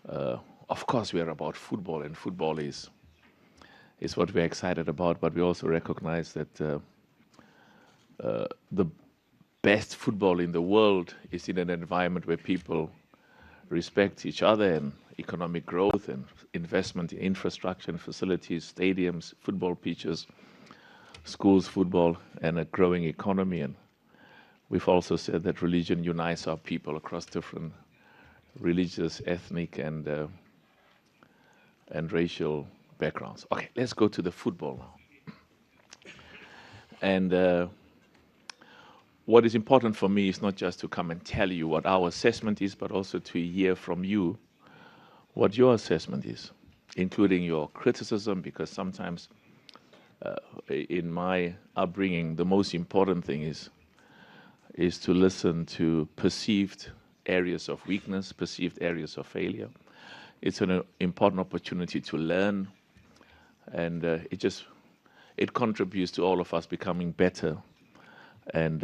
Of course, we are about football, and football is what we're excited about, but we also recognize that the best football in the world is in an environment where people respect each other and economic growth and investment in infrastructure and facilities, stadiums, football pitches, schools, football, and a growing economy. And we've also said that religion unites our people across different religious, ethnic, and racial backgrounds. Okay, let's go to the football now. And what is important for me is not just to come and tell you what our assessment is, but also to hear from you what your assessment is, including your criticism, because sometimes in my upbringing, the most important thing is to listen to perceived areas of weakness, perceived areas of failure. It's an important opportunity to learn, and it contributes to all of us becoming better. And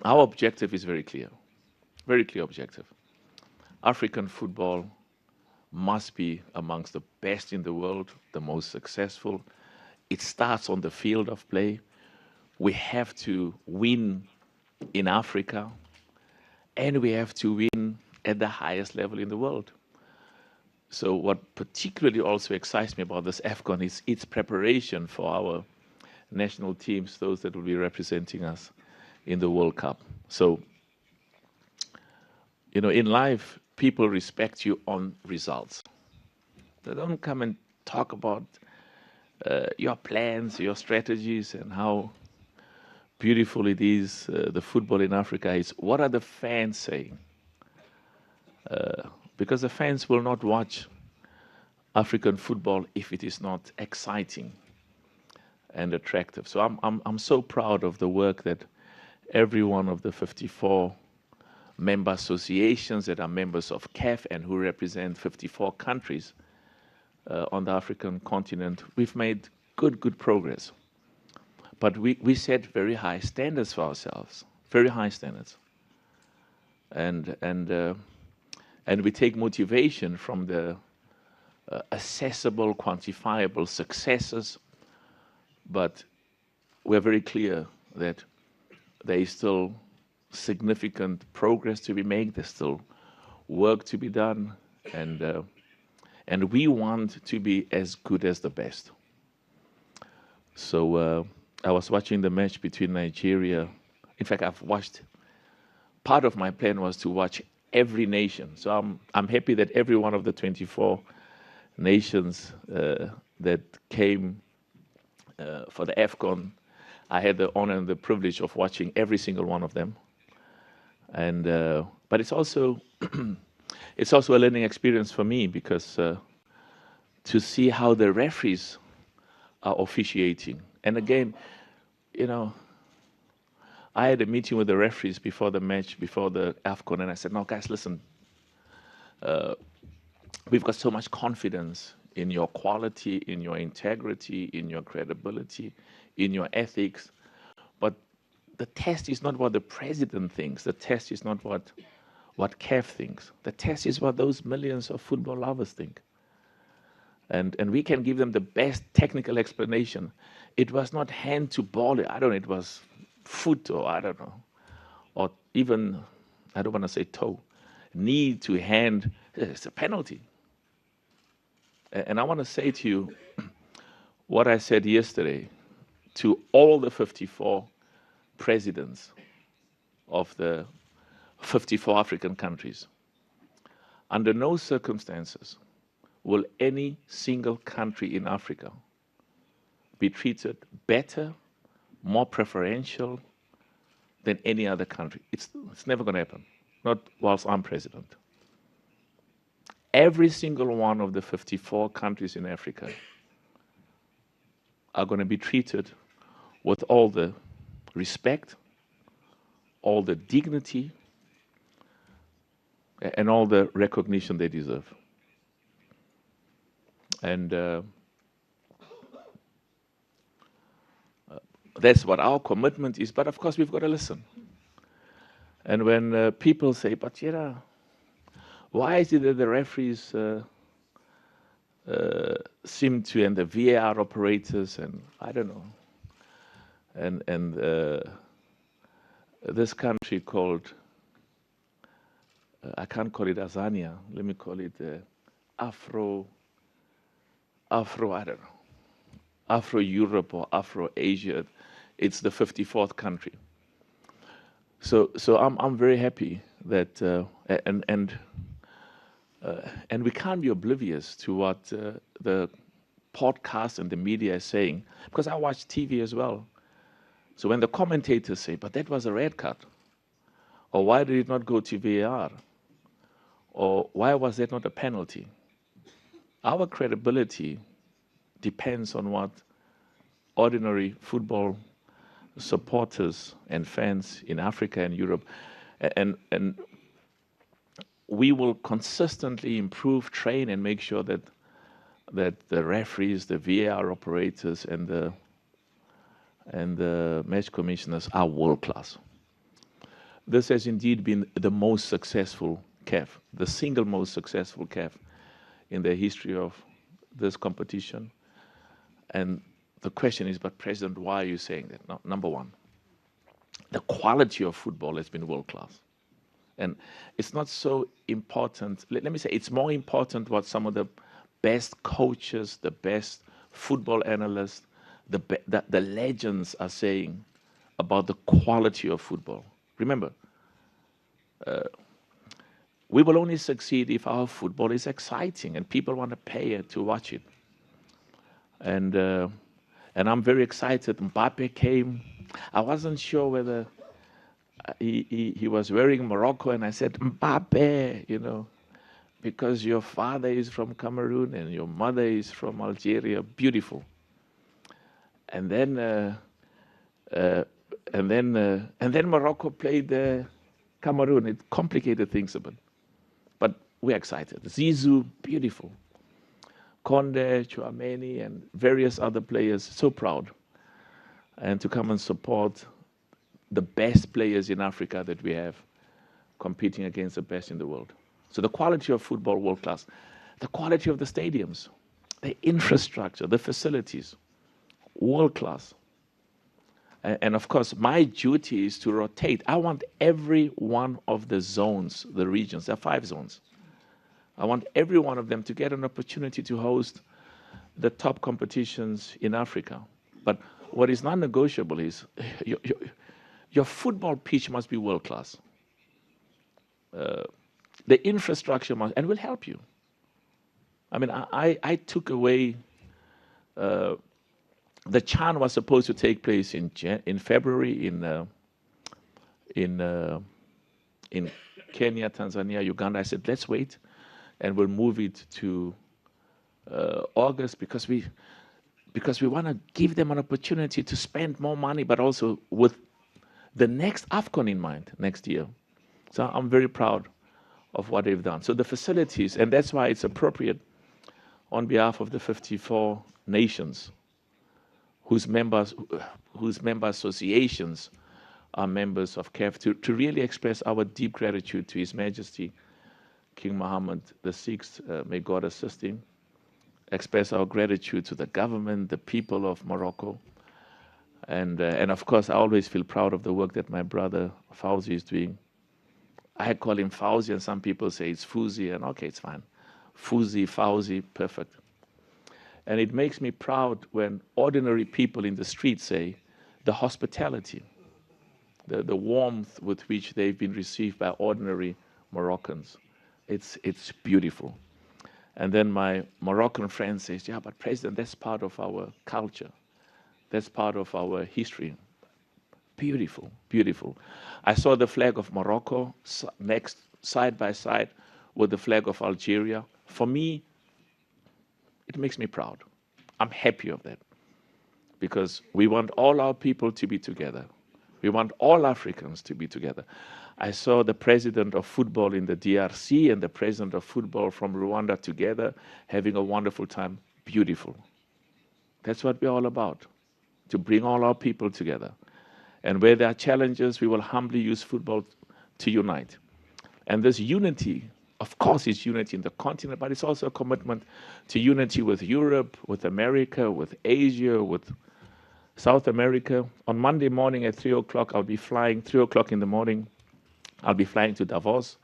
our objective is very clear objective. African football must be amongst the best in the world, the most successful. It starts on the field of play. We have to win in Africa, and we have to win at the highest level in the world. So what particularly also excites me about this AFCON is its preparation for our national teams, those that will be representing us in the World Cup. So, in life, people respect you on results. They don't come and talk about your plans, your strategies, and how beautiful it is, the football in Africa is. What are the fans saying? Because the fans will not watch African football if it is not exciting and attractive. So I'm so proud of the work that every one of the 54 member associations that are members of CAF and who represent 54 countries on the African continent, we've made good progress. But we set very high standards for ourselves, very high standards. And we take motivation from the accessible, quantifiable successes, but we're very clear that there is still significant progress to be made. There's still work to be done, and we want to be as good as the best. So I was watching the match between Nigeria. In fact, I've watched. Part of my plan was to watch every nation. So I'm happy that every one of the 24 nations that came for the AFCON, I had the honor and the privilege of watching every single one of them. And but it's also it's also a learning experience for me, because to see how the referees are officiating. And again, I had a meeting with the referees before the match, before the AFCON, and I said, "No, guys, listen. We've got so much confidence in your quality, in your integrity, in your credibility, in your ethics. But the test is not what the president thinks. The test is not what CAF thinks. The test is what those millions of football lovers think. And we can give them the best technical explanation. It was not hand to ball. I don't know. It was foot, or I don't know, or even, I don't want to say toe, knee to hand. It's a penalty." And I want to say to you what I said yesterday to all the 54 presidents of the 54 African countries. Under no circumstances will any single country in Africa be treated better, more preferential than any other country. It's never going to happen, not whilst I'm president. Every single one of the 54 countries in Africa are going to be treated with all the respect, all the dignity, and all the recognition they deserve. And that's what our commitment is. But of course, we've got to listen. And when people say, "But Why is it that the referees seem to, and the VAR operators, and I don't know, and this country called, I can't call it Azania, let me call it Afro, I don't know, Afro-Europe or Afro-Asia. It's the 54th country. So I'm very happy that, and we can't be oblivious to what the podcast and the media is saying, because I watch TV as well. So when the commentators say, but that was a red card, or why did it not go to VAR, or why was that not a penalty? Our credibility depends on what ordinary football supporters and fans in Africa and Europe, and we will consistently improve, train, and make sure that the referees, the VAR operators, and the match commissioners are world class. This has indeed been the most successful CAF, the single most successful CAF in the history of this competition. And the question is, but President, why are you saying that? No, number one, the quality of football has been world class. And it's not so important, let me say, it's more important what some of the best coaches, the best football analysts, the legends are saying about the quality of football. Remember, we will only succeed if our football is exciting and people want to pay to watch it. And I'm very excited. Mbappe came. I wasn't sure whether he was wearing Morocco, and I said, Mbappe, you know, because your father is from Cameroon and your mother is from Algeria. Beautiful. And then Morocco played Cameroon. It complicated things a bit, but we're excited. Zizou, beautiful. Conde, Chouameni, and various other players, so proud. And to come and support the best players in Africa that we have competing against the best in the world. So the quality of football, world class. The quality of the stadiums, the infrastructure, the facilities, world class. And of course, my duty is to rotate. I want every one of the zones, the regions, there are 5 zones. I want every one of them to get an opportunity to host the top competitions in Africa. But what is non-negotiable is your football pitch must be world class. The infrastructure must, and will help you. I mean, I took away, the CHAN was supposed to take place in February in Kenya, Tanzania, Uganda. I said, let's wait, and we'll move it to August because we want to give them an opportunity to spend more money, but also with the next AFCON in mind next year. So I'm very proud of what they've done. So the facilities, and that's why it's appropriate on behalf of the 54 nations whose member associations are members of CAF to really express our deep gratitude to His Majesty King Mohammed VI, may God assist him, express our gratitude to the government, the people of Morocco, and of course I always feel proud of the work that my brother Fauzi is doing. I call him Fauzi, and some people say it's Fuzi, and okay, it's fine. Fuzi, Fauzi, perfect. And it makes me proud when ordinary people in the street say the hospitality, the warmth with which they've been received by ordinary Moroccans. It's beautiful. And then my Moroccan friend says, yeah, but President, that's part of our culture. That's part of our history. Beautiful, beautiful. I saw the flag of Morocco next, side by side with the flag of Algeria. For me, it makes me proud. I'm happy of that because we want all our people to be together. We want all Africans to be together. I saw the president of football in the DRC and the president of football from Rwanda together having a wonderful time. Beautiful. That's what we're all about, to bring all our people together. And where there are challenges, we will humbly use football to unite. And this unity of course, it's unity in the continent, but it's also a commitment to unity with Europe, with America, with Asia, with South America. On Monday morning at 3 o'clock, I'll be flying, 3 o'clock in the morning, I'll be flying to Davos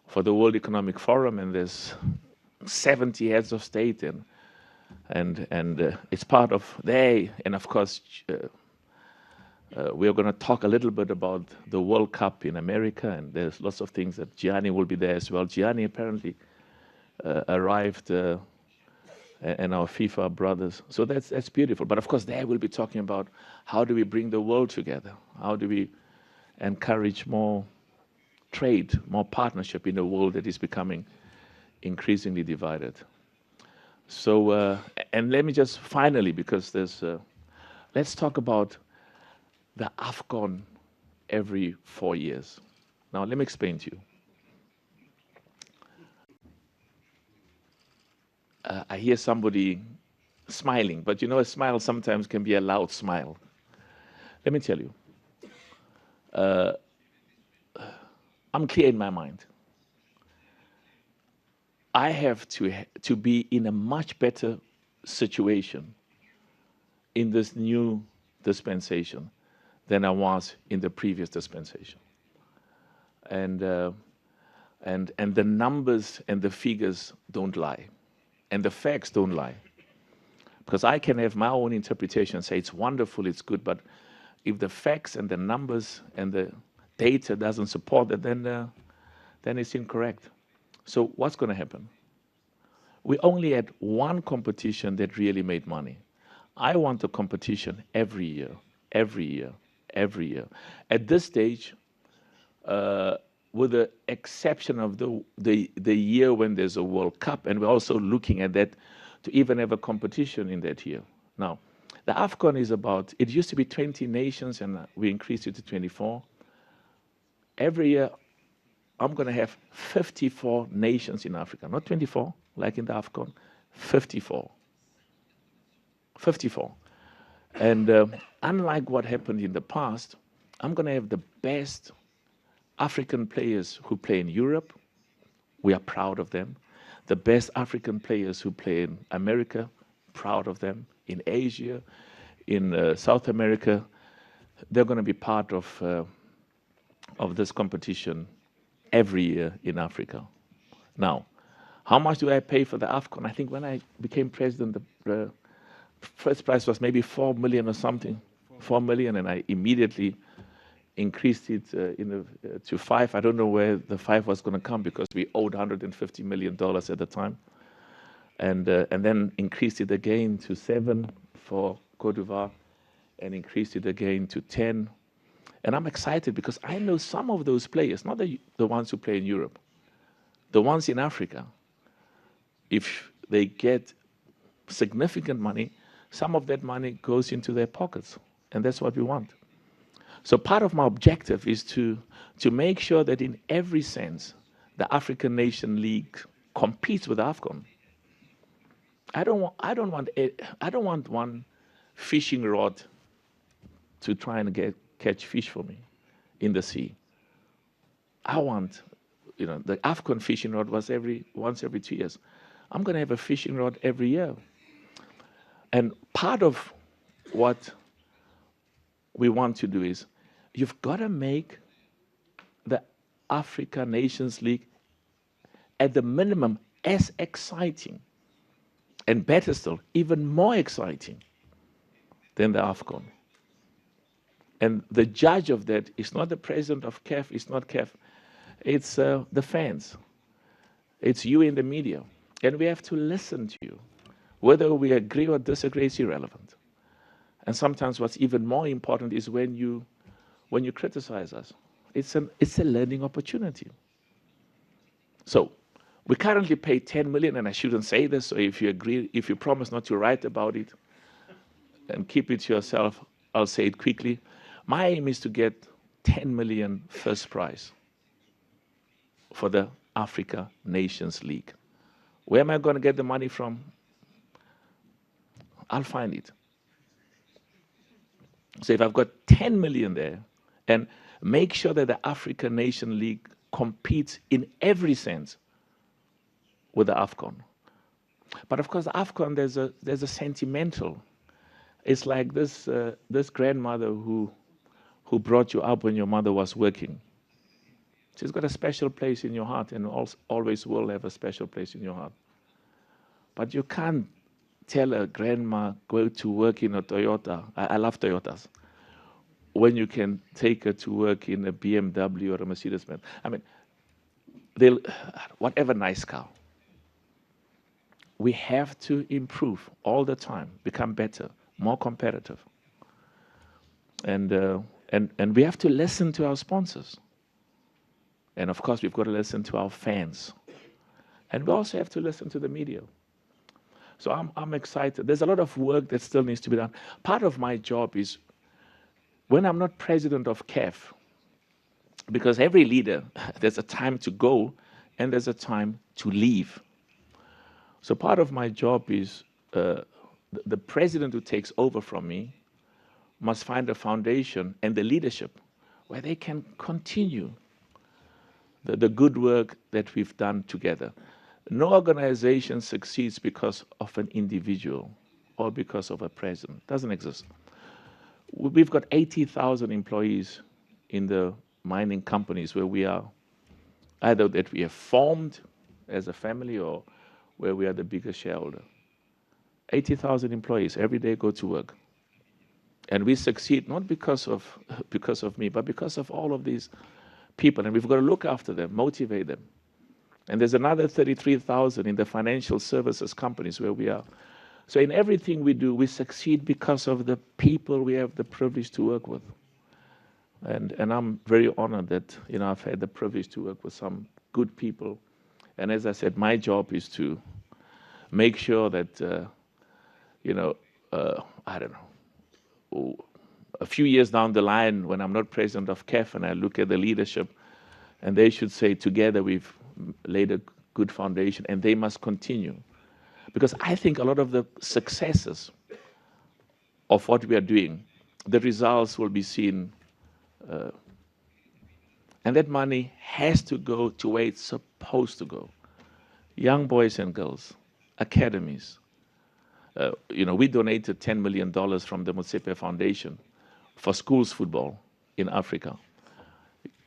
for the World Economic Forum, and there's 70 heads of state, and it's part of they, and of course, we are going to talk a little bit about the World Cup in America, and there's lots of things that Gianni will be there as well. Gianni apparently arrived, and our FIFA brothers. So that's beautiful. But of course, there we'll be talking about how do we bring the world together? How do we encourage more trade, more partnership in a world that is becoming increasingly divided? So, and let me just finally, because there's, let's talk about the AFCON every 4 years. Now, let me explain to you. I hear somebody smiling, but you know, a smile sometimes can be a loud smile. Let me tell you, I'm clear in my mind. I have to be in a much better situation in this new dispensation than I was in the previous dispensation. And the numbers and the figures don't lie. And the facts don't lie. Because I can have my own interpretation and say it's wonderful, it's good, but if the facts and the numbers and the data doesn't support it, then it's incorrect. So what's going to happen? We only had one competition that really made money. I want a competition every year, every year, every year. At this stage, with the exception of the year when there's a World Cup, and we're also looking at that to even have a competition in that year. Now, the AFCON is about, it used to be 20 nations, and we increased it to 24. Every year, I'm going to have 54 nations in Africa, not 24, like in the AFCON, 54. 54. And unlike what happened in the past, I'm going to have the best African players who play in Europe. We are proud of them. The best African players who play in America, proud of them. In Asia, in South America, they're going to be part of this competition every year in Africa. Now, how much do I pay for the AFCON? I think when I became president, the first price was maybe 4 million or something, 4 million, and I immediately increased it to 5. I don't know where the 5 was going to come because we owed $150 million at the time, and then increased it again to 7 for Côte d'Ivoire, and increased it again to 10. And I'm excited because I know some of those players, not the ones who play in Europe, the ones in Africa. If they get significant money, some of that money goes into their pockets, and that's what we want. So part of my objective is to make sure that in every sense, the African Nation League competes with AFCON. I don't want one fishing rod to try and catch fish for me in the sea. I want, the AFCON fishing rod was once every 2 years. I'm going to have a fishing rod every year. And part of what we want to do is, you've got to make the Africa Nations League, at the minimum, as exciting, and better still, even more exciting than the AFCON. And the judge of that is not the president of CAF, it's not CAF, it's the fans. It's you in the media. And we have to listen to you. Whether we agree or disagree is irrelevant. And sometimes what's even more important is when you criticize us. It's a learning opportunity. So we currently pay 10 million, and I shouldn't say this, so if you agree, if you promise not to write about it and keep it to yourself, I'll say it quickly. My aim is to get 10 million first prize for the Africa Nations League. Where am I going to get the money from? I'll find it. So if I've got 10 million there, and make sure that the African Nation League competes in every sense, with the AFCON. But of course, the AFCON, there's a sentimental. It's like this grandmother who brought you up when your mother was working. She's got a special place in your heart and always will have a special place in your heart. But you can't tell a grandma, go to work in a Toyota. I love Toyotas. When you can take her to work in a BMW or a Mercedes-Benz. I mean, whatever nice car. We have to improve all the time, become better, more competitive. And we have to listen to our sponsors. And of course, we've got to listen to our fans. And we also have to listen to the media. So I'm excited. There's a lot of work that still needs to be done. Part of my job is when I'm not president of CAF, because every leader, there's a time to go and there's a time to leave. So part of my job is the president who takes over from me must find a foundation and the leadership where they can continue the good work that we've done together. No organization succeeds because of an individual or because of a president. It doesn't exist. We've got 80,000 employees in the mining companies where we are, either that we have formed as a family or where we are the biggest shareholder. 80,000 employees every day go to work. And we succeed not because of me, but because of all of these people. And we've got to look after them, motivate them. And there's another 33,000 in the financial services companies where we are. So in everything we do, we succeed because of the people we have the privilege to work with. And I'm very honored that I've had the privilege to work with some good people. And as I said, my job is to make sure that, I don't know, a few years down the line when I'm not president of CAF and I look at the leadership, and they should say, together we've laid a good foundation and they must continue. Because I think a lot of the successes of what we are doing, the results will be seen. And that money has to go to where it's supposed to go. Young boys and girls, academies. We donated $10 million from the Motsepe Foundation for schools football in Africa.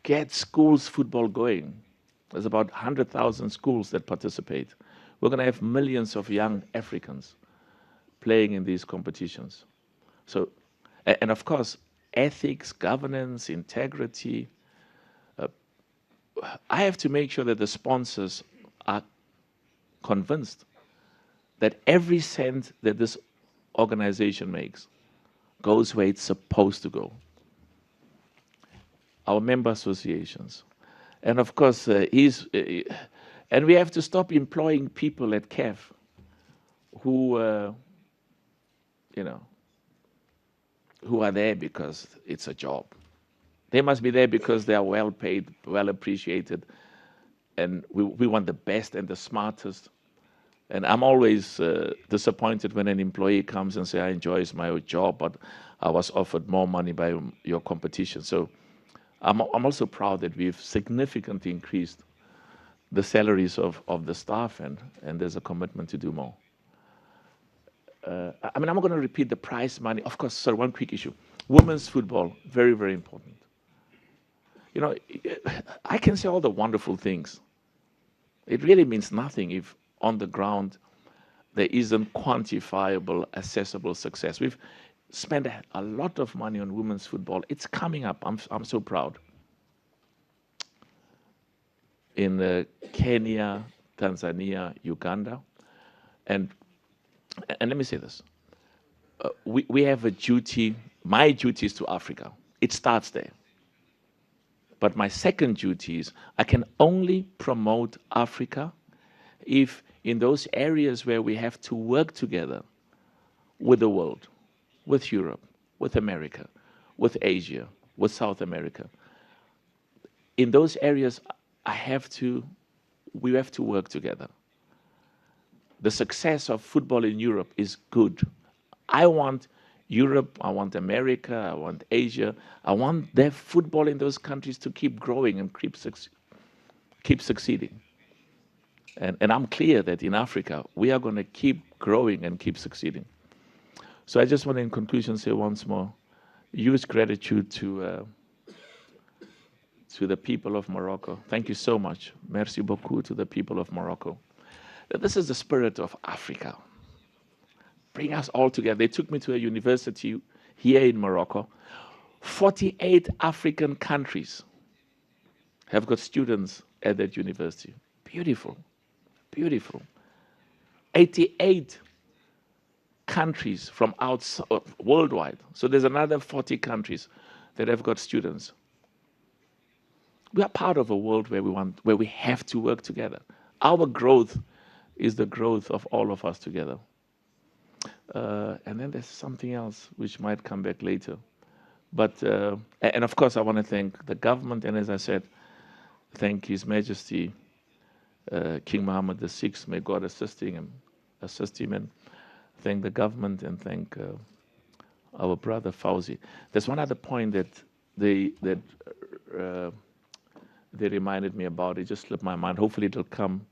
Get schools football going. There's about 100,000 schools that participate. We're going to have millions of young Africans playing in these competitions. So, and of course, ethics, governance, integrity. I have to make sure that the sponsors are convinced that every cent that this organization makes goes where it's supposed to go. Our member associations. And of course, and we have to stop employing people at CAF who are there because it's a job. They must be there because they are well paid, well appreciated, and we want the best and the smartest. And I'm always disappointed when an employee comes and says, I enjoy my job, but I was offered more money by your competition. So I'm also proud that we've significantly increased the salaries of the staff, and there's a commitment to do more. I'm not going to repeat the prize money. Of course, sorry, one quick issue. Women's football, very, very important. I can say all the wonderful things. It really means nothing if on the ground there isn't quantifiable, accessible success. We've spent a lot of money on women's football. It's coming up. I'm so proud. In Kenya, Tanzania, Uganda, and let me say this. We have a duty. My duty is to Africa. It starts there. But my second duty is I can only promote Africa if in those areas where we have to work together with the world, with Europe, with America, with Asia, with South America, in those areas we have to work together. The success of football in Europe is good. I want Europe, I want America, I want Asia, I want their football in those countries to keep growing and keep succeeding. And I'm clear that in Africa, we are going to keep growing and keep succeeding. So I just want to, in conclusion, say once more, use gratitude to the people of Morocco. Thank you so much. Merci beaucoup to the people of Morocco. This is the spirit of Africa. Bring us all together. They took me to a university here in Morocco. 48 African countries have got students at that university. Beautiful, beautiful. 88 countries from outside, worldwide. So there's another 40 countries that have got students. We are part of a world where we have to work together. Our growth is the growth of all of us together. And then there's something else which might come back later. But, and of course, I want to thank the government, and as I said, thank His Majesty, King Mohammed VI. May God assist him, and thank the government, and thank our brother Fauzi. There's one other point that they reminded me about. It just slipped my mind. Hopefully, it'll come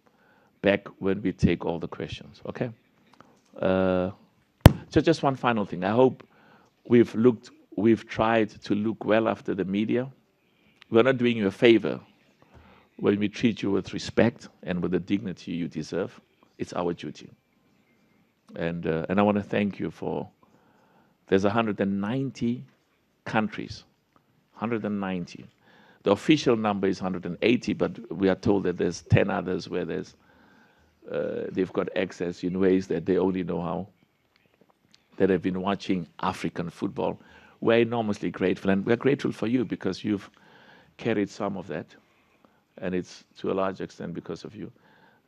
back when we take all the questions. Okay. So just one final thing. I hope we've tried to look well after the media. We're not doing you a favor when we treat you with respect and with the dignity you deserve. It's our duty. And I want to thank you for, there's 190 countries, 190. The official number is 180, but we are told that there's 10 others where they've got access in ways that they only know how, that have been watching African football. We're enormously grateful, and we're grateful for you because you've carried some of that, and it's to a large extent because of you.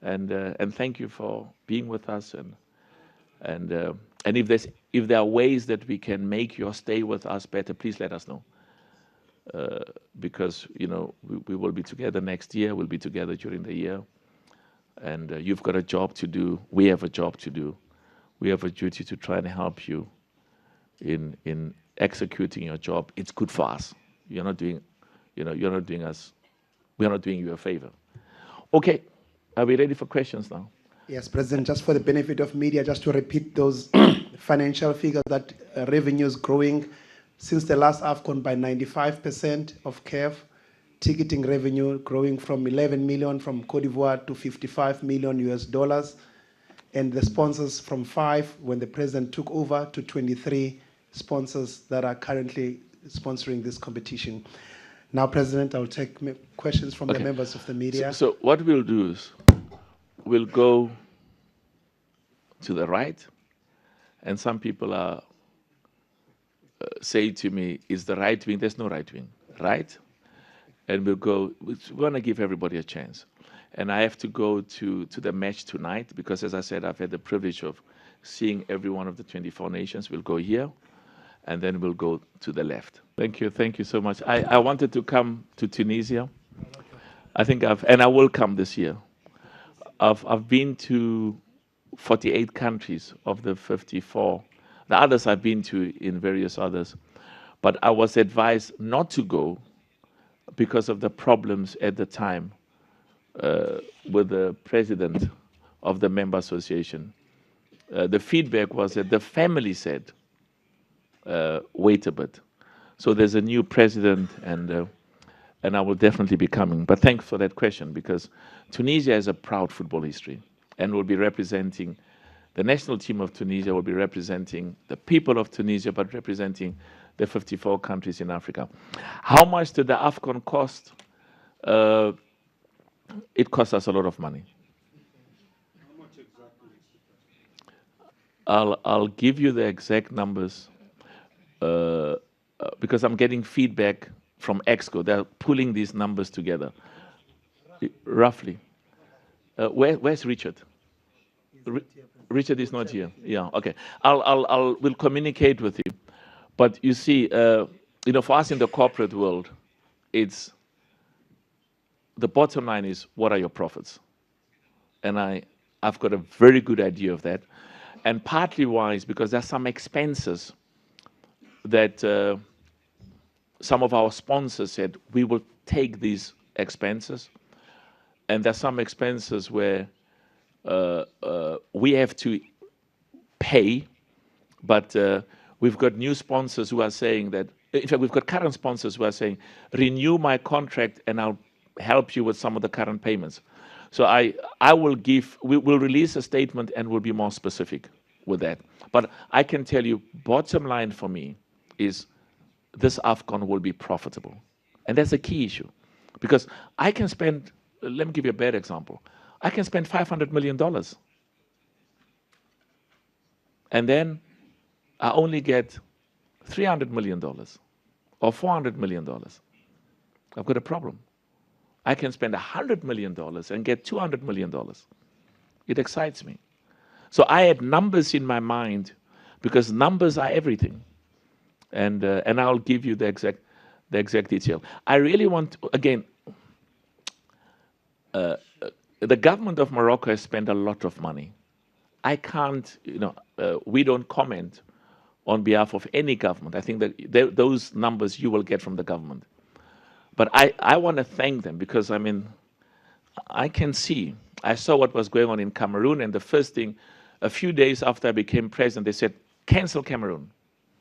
And thank you for being with us. And if there are ways that we can make your stay with us better, please let us know. Because we will be together next year. We'll be together during the year, and you've got a job to do. We have a job to do. We have a duty to try and help you in executing your job. It's good for us. You're not doing, you're not doing us. We're not doing you a favor. Okay, are we ready for questions now? Yes, President. Just for the benefit of media, just to repeat those financial figures, that revenue is growing since the last AFCON by 95% of CAF. Ticketing revenue growing from 11 million from Cote d'Ivoire to 55 million US dollars. And the sponsors from 5 when the president took over to 23 sponsors that are currently sponsoring this competition. Now, President, I'll take questions from the members of the media. So what we'll do is we'll go to the right, and some people are say to me, is the right wing? There's no right wing, right? And we'll go, we want to give everybody a chance. And I have to go to the match tonight because, as I said, I've had the privilege of seeing every one of the 24 nations. We'll go here, and then we'll go to the left. Thank you so much. I wanted to come to Tunisia. I think and I will come this year. I've been to 48 countries of the 54. The others I've been to in various others. But I was advised not to go because of the problems at the time with the president of the member association. The feedback was that the family said, wait a bit. So there's a new president, and I will definitely be coming. But thanks for that question, because Tunisia has a proud football history and will be representing, the national team of Tunisia will be representing the people of Tunisia, but representing the 54 countries in Africa. How much did the AFCON cost? It cost us a lot of money. How much exactly? I'll give you the exact numbers because I'm getting feedback from EXCO. They're pulling these numbers together. Roughly. Where's Richard? Richard is not here. Yeah, okay. We'll communicate with you. But you see, for us in the corporate world, it's the bottom line is, what are your profits? And I've got a very good idea of that. And partly why is because there's some expenses that some of our sponsors said, we will take these expenses. And there's some expenses where we have to pay, but we've got new sponsors who are saying that, in fact, we've got current sponsors who are saying, renew my contract and I'll help you with some of the current payments. So we'll release a statement and we'll be more specific with that. But I can tell you, bottom line for me is this AFCON will be profitable. And that's a key issue. Because I can spend, let me give you a bad example. I can spend $500 million. And then I only get $300 million or $400 million. I've got a problem. I can spend $100 million and get $200 million. It excites me. So I had numbers in my mind because numbers are everything. And I'll give you the exact detail. I really want, again, the government of Morocco has spent a lot of money. I can't, we don't comment on behalf of any government. I think that those numbers you will get from the government. But I want to thank them because, I mean, I can see, I saw what was going on in Cameroon, and the first thing, a few days after I became president, they said, cancel Cameroon.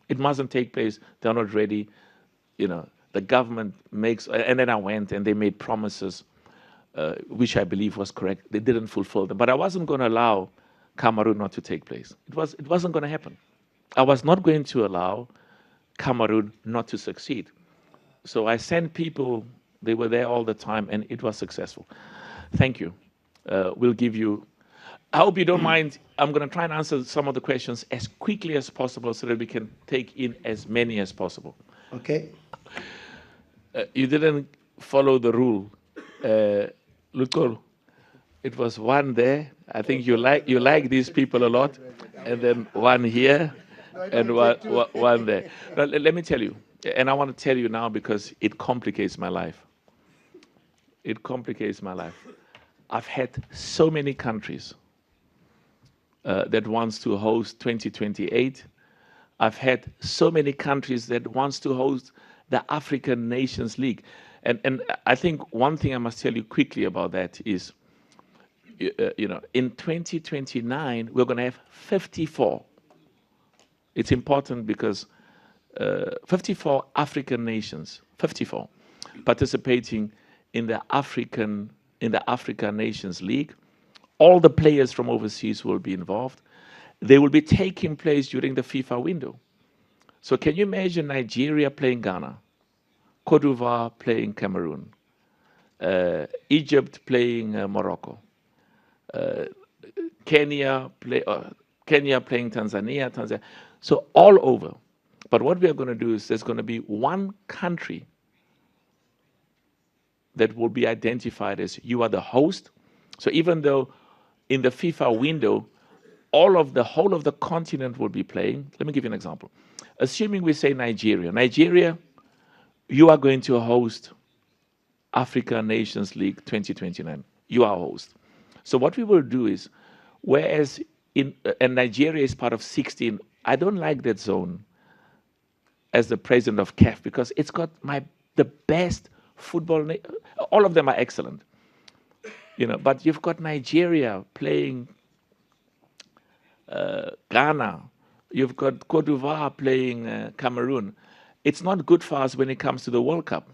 It mustn't take place. They're not ready. The government makes, and then I went and they made promises, which I believe was correct. They didn't fulfill them. But I wasn't going to allow Cameroon not to take place. It wasn't going to happen. I was not going to allow Cameroon not to succeed. So I sent people, they were there all the time, and it was successful. Thank you. We'll give you, I hope you don't mind, I'm going to try and answer some of the questions as quickly as possible so that we can take in as many as possible. Okay. You didn't follow the rule. Lutko, it was one there. I think you like these people a lot, and then one here, and one there. Now, let me tell you, and I want to tell you now because it complicates my life. It complicates my life. I've had so many countries that wants to host 2028. I've had so many countries that wants to host the African Nations League. And I think one thing I must tell you quickly about that is, in 2029, we're going to have 54. It's important because 54 African nations, 54, participating in the African Nations League. All the players from overseas will be involved. They will be taking place during the FIFA window. So can you imagine Nigeria playing Ghana, Cote d'Ivoire playing Cameroon, Egypt playing Morocco, Kenya playing Tanzania. So all over. But what we are going to do is there's going to be one country that will be identified as you are the host. So even though in the FIFA window, the whole of the continent will be playing. Let me give you an example. Assuming we say Nigeria. Nigeria, you are going to host Africa Nations League 2029. You are a host. So what we will do is, whereas and Nigeria is part of 16, I don't like that zone as the president of CAF because it's got the best football. All of them are excellent, but you've got Nigeria playing Ghana. You've got Cote d'Ivoire playing Cameroon. It's not good for us when it comes to the World Cup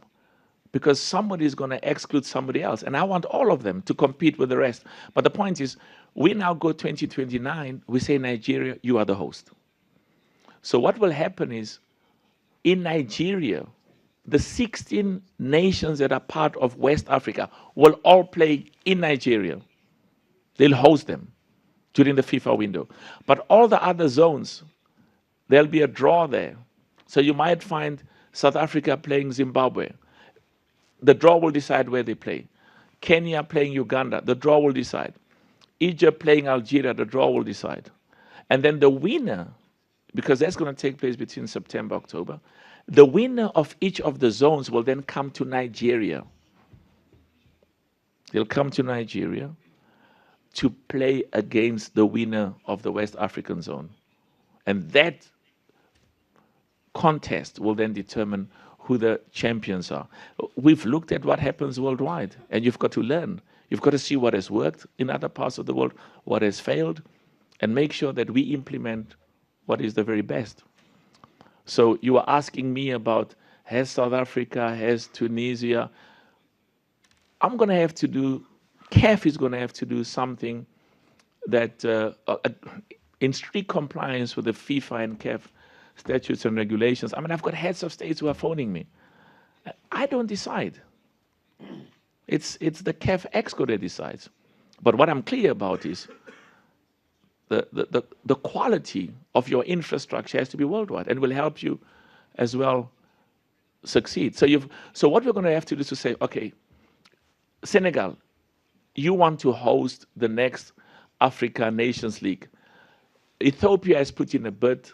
because somebody is going to exclude somebody else. And I want all of them to compete with the rest. But the point is, we now go 2029, we say, Nigeria, you are the host. So what will happen is, in Nigeria, the 16 nations that are part of West Africa will all play in Nigeria. They'll host them during the FIFA window. But all the other zones, there'll be a draw there. So you might find South Africa playing Zimbabwe. The draw will decide where they play. Kenya playing Uganda. The draw will decide. Egypt playing Algeria. The draw will decide. And then the winner, because that's going to take place between September, October, the winner of each of the zones will then come to Nigeria. They'll come to Nigeria to play against the winner of the West African zone. And that contest will then determine who the champions are. We've looked at what happens worldwide, and you've got to learn. You've got to see what has worked in other parts of the world, what has failed, and make sure that we implement what is the very best. So you are asking me about, has South Africa, has Tunisia? I'm going to have to do, CAF is going to have to do something that in strict compliance with the FIFA and CAF statutes and regulations. I mean, I've got heads of states who are phoning me. I don't decide. It's the CAF ExCo that decides. But what I'm clear about is the quality of your infrastructure has to be worldwide and will help you as well succeed. So what we're going to have to do is to say, okay, Senegal, you want to host the next Africa Nations League. Ethiopia has put in a bid.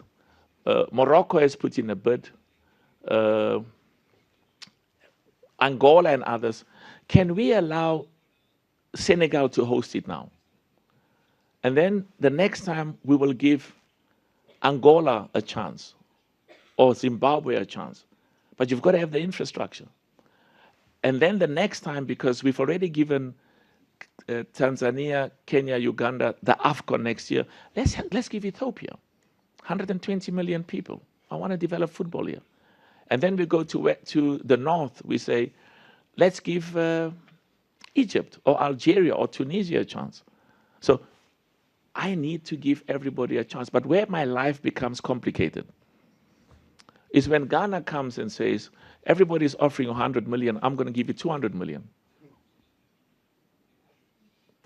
Morocco has put in a bid. Angola and others. Can we allow Senegal to host it now? And then the next time we will give Angola a chance or Zimbabwe a chance. But you've got to have the infrastructure. And then the next time, because we've already given Tanzania, Kenya, Uganda, the AFCON next year, let's give Ethiopia, 120 million people. I want to develop football here. And then we go to the north, we say, let's give Egypt or Algeria or Tunisia a chance. So I need to give everybody a chance. But where my life becomes complicated is when Ghana comes and says, everybody's offering 100 million, I'm going to give you 200 million.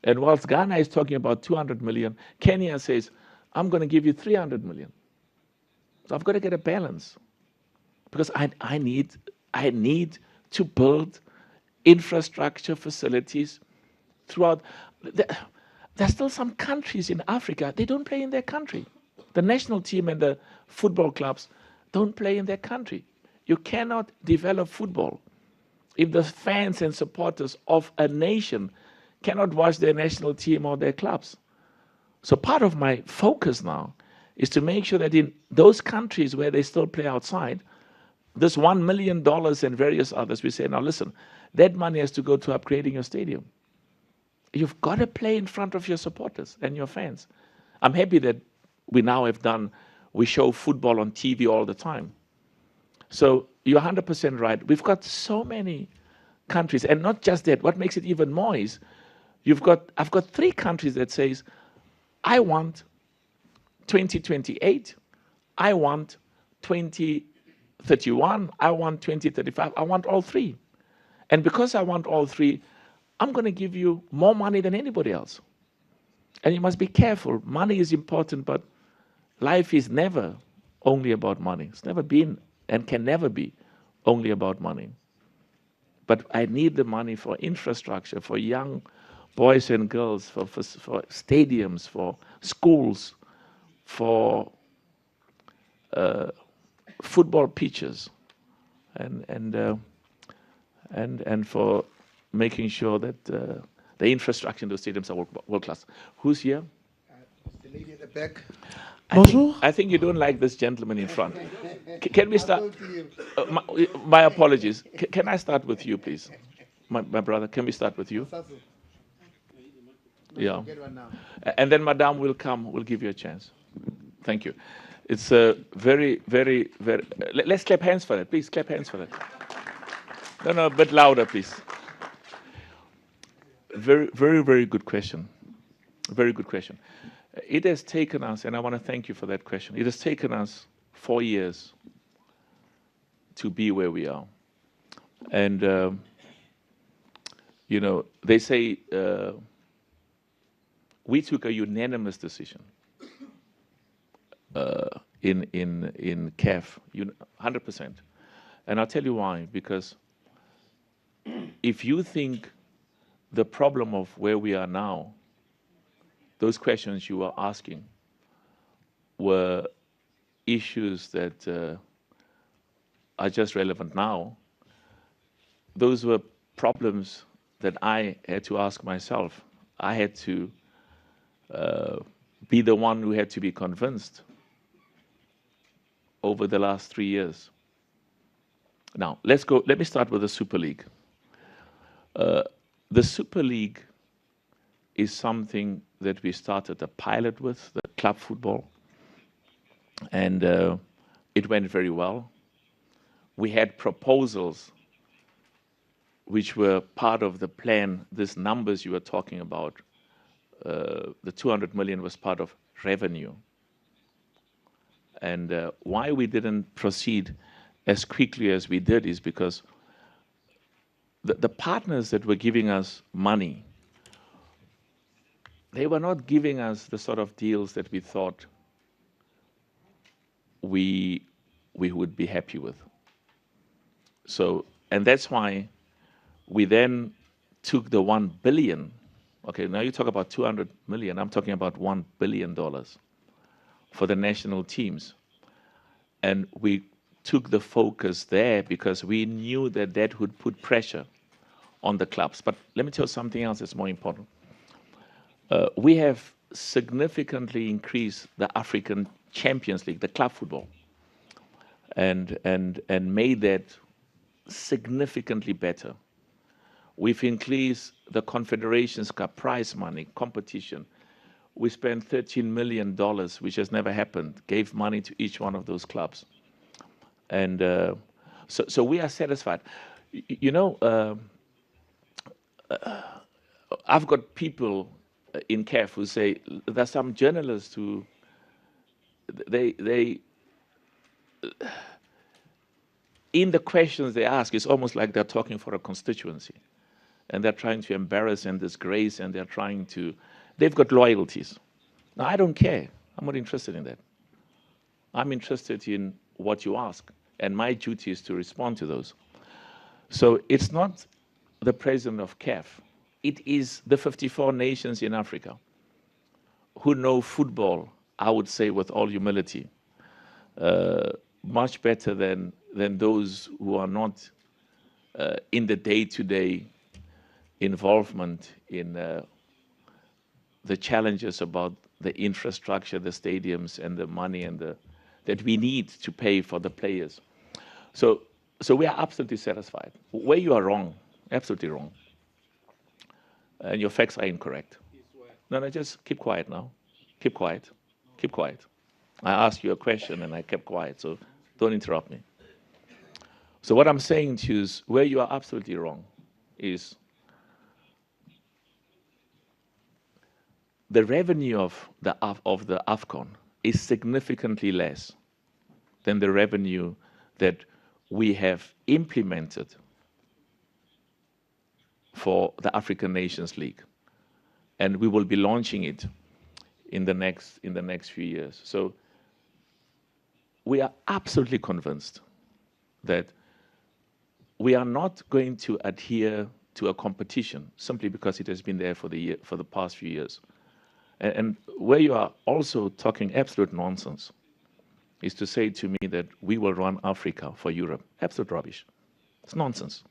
And whilst Ghana is talking about 200 million, Kenya says, I'm going to give you 300 million. So I've got to get a balance. Because I need to build infrastructure facilities throughout. There's still some countries in Africa, they don't play in their country. The national team and the football clubs don't play in their country. You cannot develop football if the fans and supporters of a nation cannot watch their national team or their clubs. So part of my focus now is to make sure that in those countries where they still play outside, this $1 million and various others, we say, now listen, that money has to go to upgrading your stadium. You've got to play in front of your supporters and your fans. I'm happy that we show football on TV all the time. So you're 100% right. We've got so many countries, and not just that. What makes it even more is, I've got 3 countries that says, I want 2028, I want 2031, I want 2035, I want all 3. And because I want all 3, I'm going to give you more money than anybody else. And you must be careful. Money is important, but life is never only about money. It's never been and can never be only about money. But I need the money for infrastructure, for young boys and girls, for stadiums, for schools, for football pitches, and for making sure that the infrastructure in those stadiums are world class. Who's here? The lady at the back. I think you don't like this gentleman in front. Can we start? My apologies. Can I start with you, please? My brother, can we start with you? Yeah. And then Madame will come, we'll give you a chance. Thank you. It's a very, very, very... Let's clap hands for that. Please, clap hands for that. No, a bit louder, please. Very, very, very good question. Very good question. It has taken us, and I want to thank you for that question, it has taken us 4 years to be where we are. And, you know, they say we took a unanimous decision in CAF, 100%. And I'll tell you why, because if you think the problem of where we are now, those questions you were asking were issues that are just relevant now, those were problems that I had to ask myself. I had to be the one who had to be convinced over the last 3 years. Now, let me start with the Super League. The Super League is something that we started a pilot with, the club football, and it went very well. We had proposals which were part of the plan. These numbers you were talking about, the 200 million was part of revenue. And why we didn't proceed as quickly as we did is because the partners that were giving us money, they were not giving us the sort of deals that we thought we would be happy with. So, and that's why we then took the 1 billion. Okay, now you talk about 200 million. I'm talking about $1 billion for the national teams. And we took the focus there because we knew that that would put pressure on the clubs. But let me tell you something else that's more important. We have significantly increased the African Champions League, the club football, and made that significantly better. We've increased the Confederations Cup prize money competition. We spent $13 million, which has never happened, gave money to each one of those clubs. And so we are satisfied. You know, I've got people in CAF who say, there's some journalists who, they in the questions they ask, it's almost like they're talking for a constituency. And they're trying to embarrass and disgrace, and they're trying to, they've got loyalties. Now, I don't care. I'm not interested in that. I'm interested in what you ask, and my duty is to respond to those. So it's not the president of CAF. It is the 54 nations in Africa who know football, I would say with all humility, much better than those who are not in the day-to-day involvement in the challenges about the infrastructure, the stadiums, and the money and that we need to pay for the players. So we are absolutely satisfied. Where you are wrong, absolutely wrong, and your facts are incorrect. No, just keep quiet now. Keep quiet. Keep quiet. I asked you a question and I kept quiet, so don't interrupt me. So what I'm saying to you is where you are absolutely wrong is the revenue of the AFCON is significantly less than the revenue that we have implemented for the African Nations League. And we will be launching it in the next few years. So we are absolutely convinced that we are not going to adhere to a competition simply because it has been there for the past few years. And where you are also talking absolute nonsense is to say to me that we will run Africa for Europe. Absolute rubbish. It's nonsense.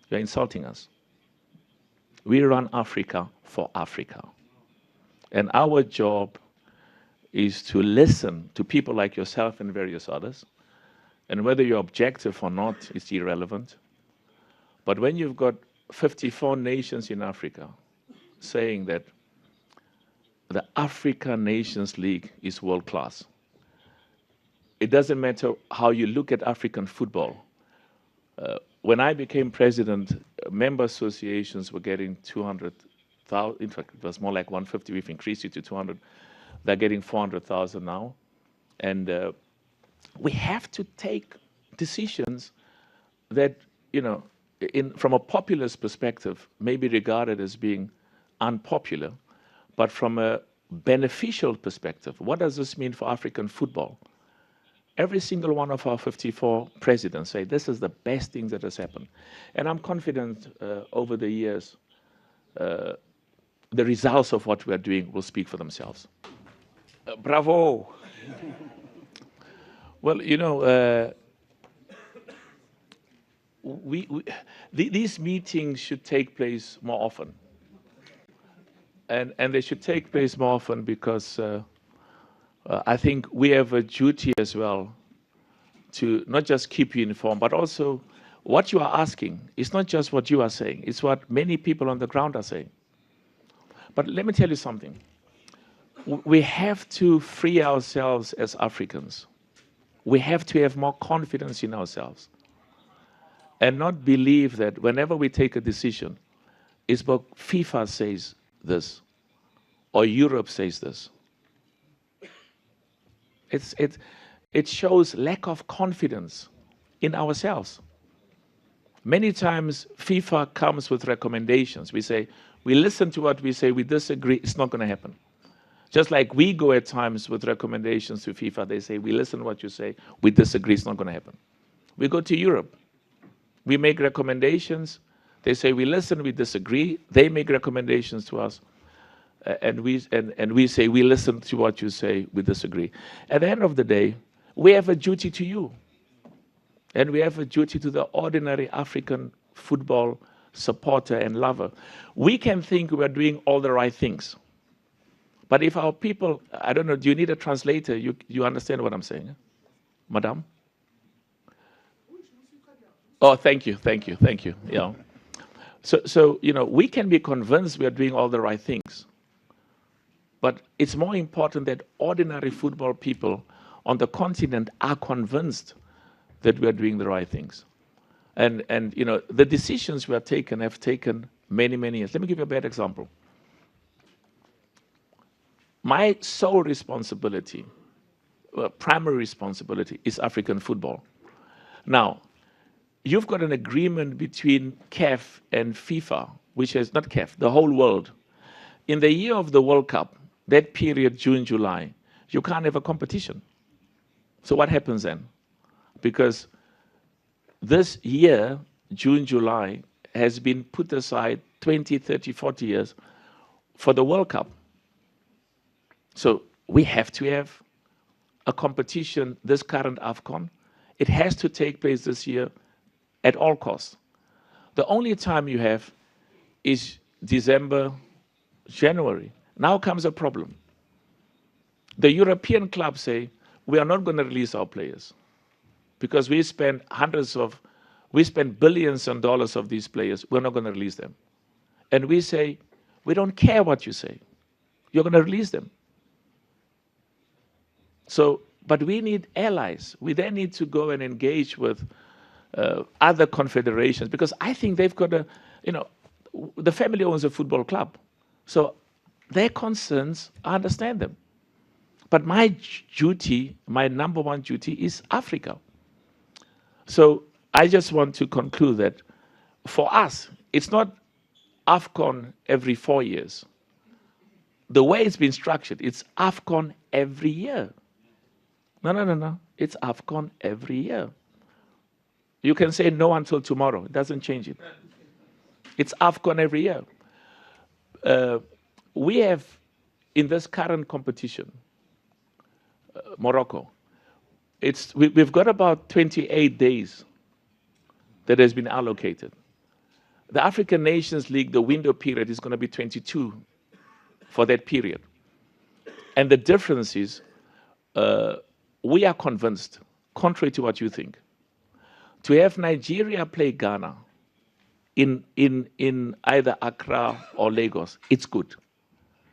You're insulting us. We run Africa for Africa. And our job is to listen to people like yourself and various others. And whether you're objective or not is irrelevant. But when you've got 54 nations in Africa saying that the African Nations League is world class, it doesn't matter how you look at African football. When I became president, member associations were getting 200,000. In fact, it was more like 150. We've increased it to 200. They're getting 400,000 now. And we have to take decisions that, you know, from a populist perspective, may be regarded as being unpopular. But from a beneficial perspective, what does this mean for African football? Every single one of our 54 presidents say this is the best thing that has happened. And I'm confident over the years, the results of what we are doing will speak for themselves. Bravo. Well, you know, these meetings should take place more often. And they should take place more often because I think we have a duty as well to not just keep you informed, but also what you are asking. It's not just what you are saying. It's what many people on the ground are saying. But let me tell you something. We have to free ourselves as Africans. We have to have more confidence in ourselves and not believe that whenever we take a decision, it's what FIFA says this or Europe says this. It shows lack of confidence in ourselves. Many times FIFA comes with recommendations. We say, we listen to what we say, we disagree, it's not going to happen. Just like we go at times with recommendations to FIFA, they say, we listen to what you say, we disagree, it's not going to happen. We go to Europe, we make recommendations, they say, we listen, we disagree, they make recommendations to us, and we say, we listen to what you say, we disagree. At the end of the day, we have a duty to you, and we have a duty to the ordinary African football supporter and lover. We can think we're doing all the right things. But if our people, I don't know, do you need a translator? You understand what I'm saying? Madam? Oh, thank you. Yeah. So, we can be convinced we are doing all the right things. But it's more important that ordinary football people on the continent are convinced that we are doing the right things. And the decisions we have taken many, many years. Let me give you a bad example. My sole responsibility, primary responsibility, is African football. Now, you've got an agreement between CAF and FIFA, which is not CAF, the whole world. In the year of the World Cup, that period, June, July, you can't have a competition. So what happens then? Because this year, June, July, has been put aside 20, 30, 40 years for the World Cup. So we have to have a competition, this current AFCON. It has to take place this year at all costs. The only time you have is December, January. Now comes a problem. The European clubs say, we are not going to release our players because we spend billions of dollars of these players. We're not going to release them. And we say, we don't care what you say. You're going to release them. So, but we need allies. We then need to go and engage with other confederations because I think they've got the family owns a football club. So their concerns, I understand them. But my duty, my number one duty is Africa. So I just want to conclude that for us, it's not AFCON every 4 years. The way it's been structured, it's AFCON every year. No. It's AFCON every year. You can say no until tomorrow. It doesn't change it. It's AFCON every year. We have, in this current competition, Morocco, we've got about 28 days that has been allocated. The African Nations League, the window period is going to be 22 for that period. And the difference is, we are convinced, contrary to what you think, to have Nigeria play Ghana in either Accra or Lagos, it's good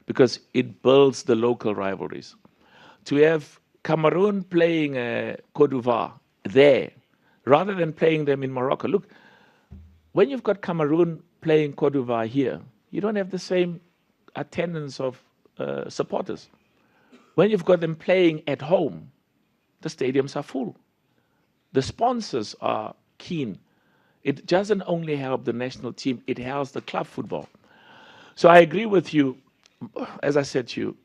because it builds the local rivalries. To have Cameroon playing Côte d'Ivoire there, rather than playing them in Morocco. Look, when you've got Cameroon playing Côte d'Ivoire here, you don't have the same attendance of supporters. When you've got them playing at home, the stadiums are full. The sponsors are keen. It doesn't only help the national team, it helps the club football. So I agree with you. As I said to you,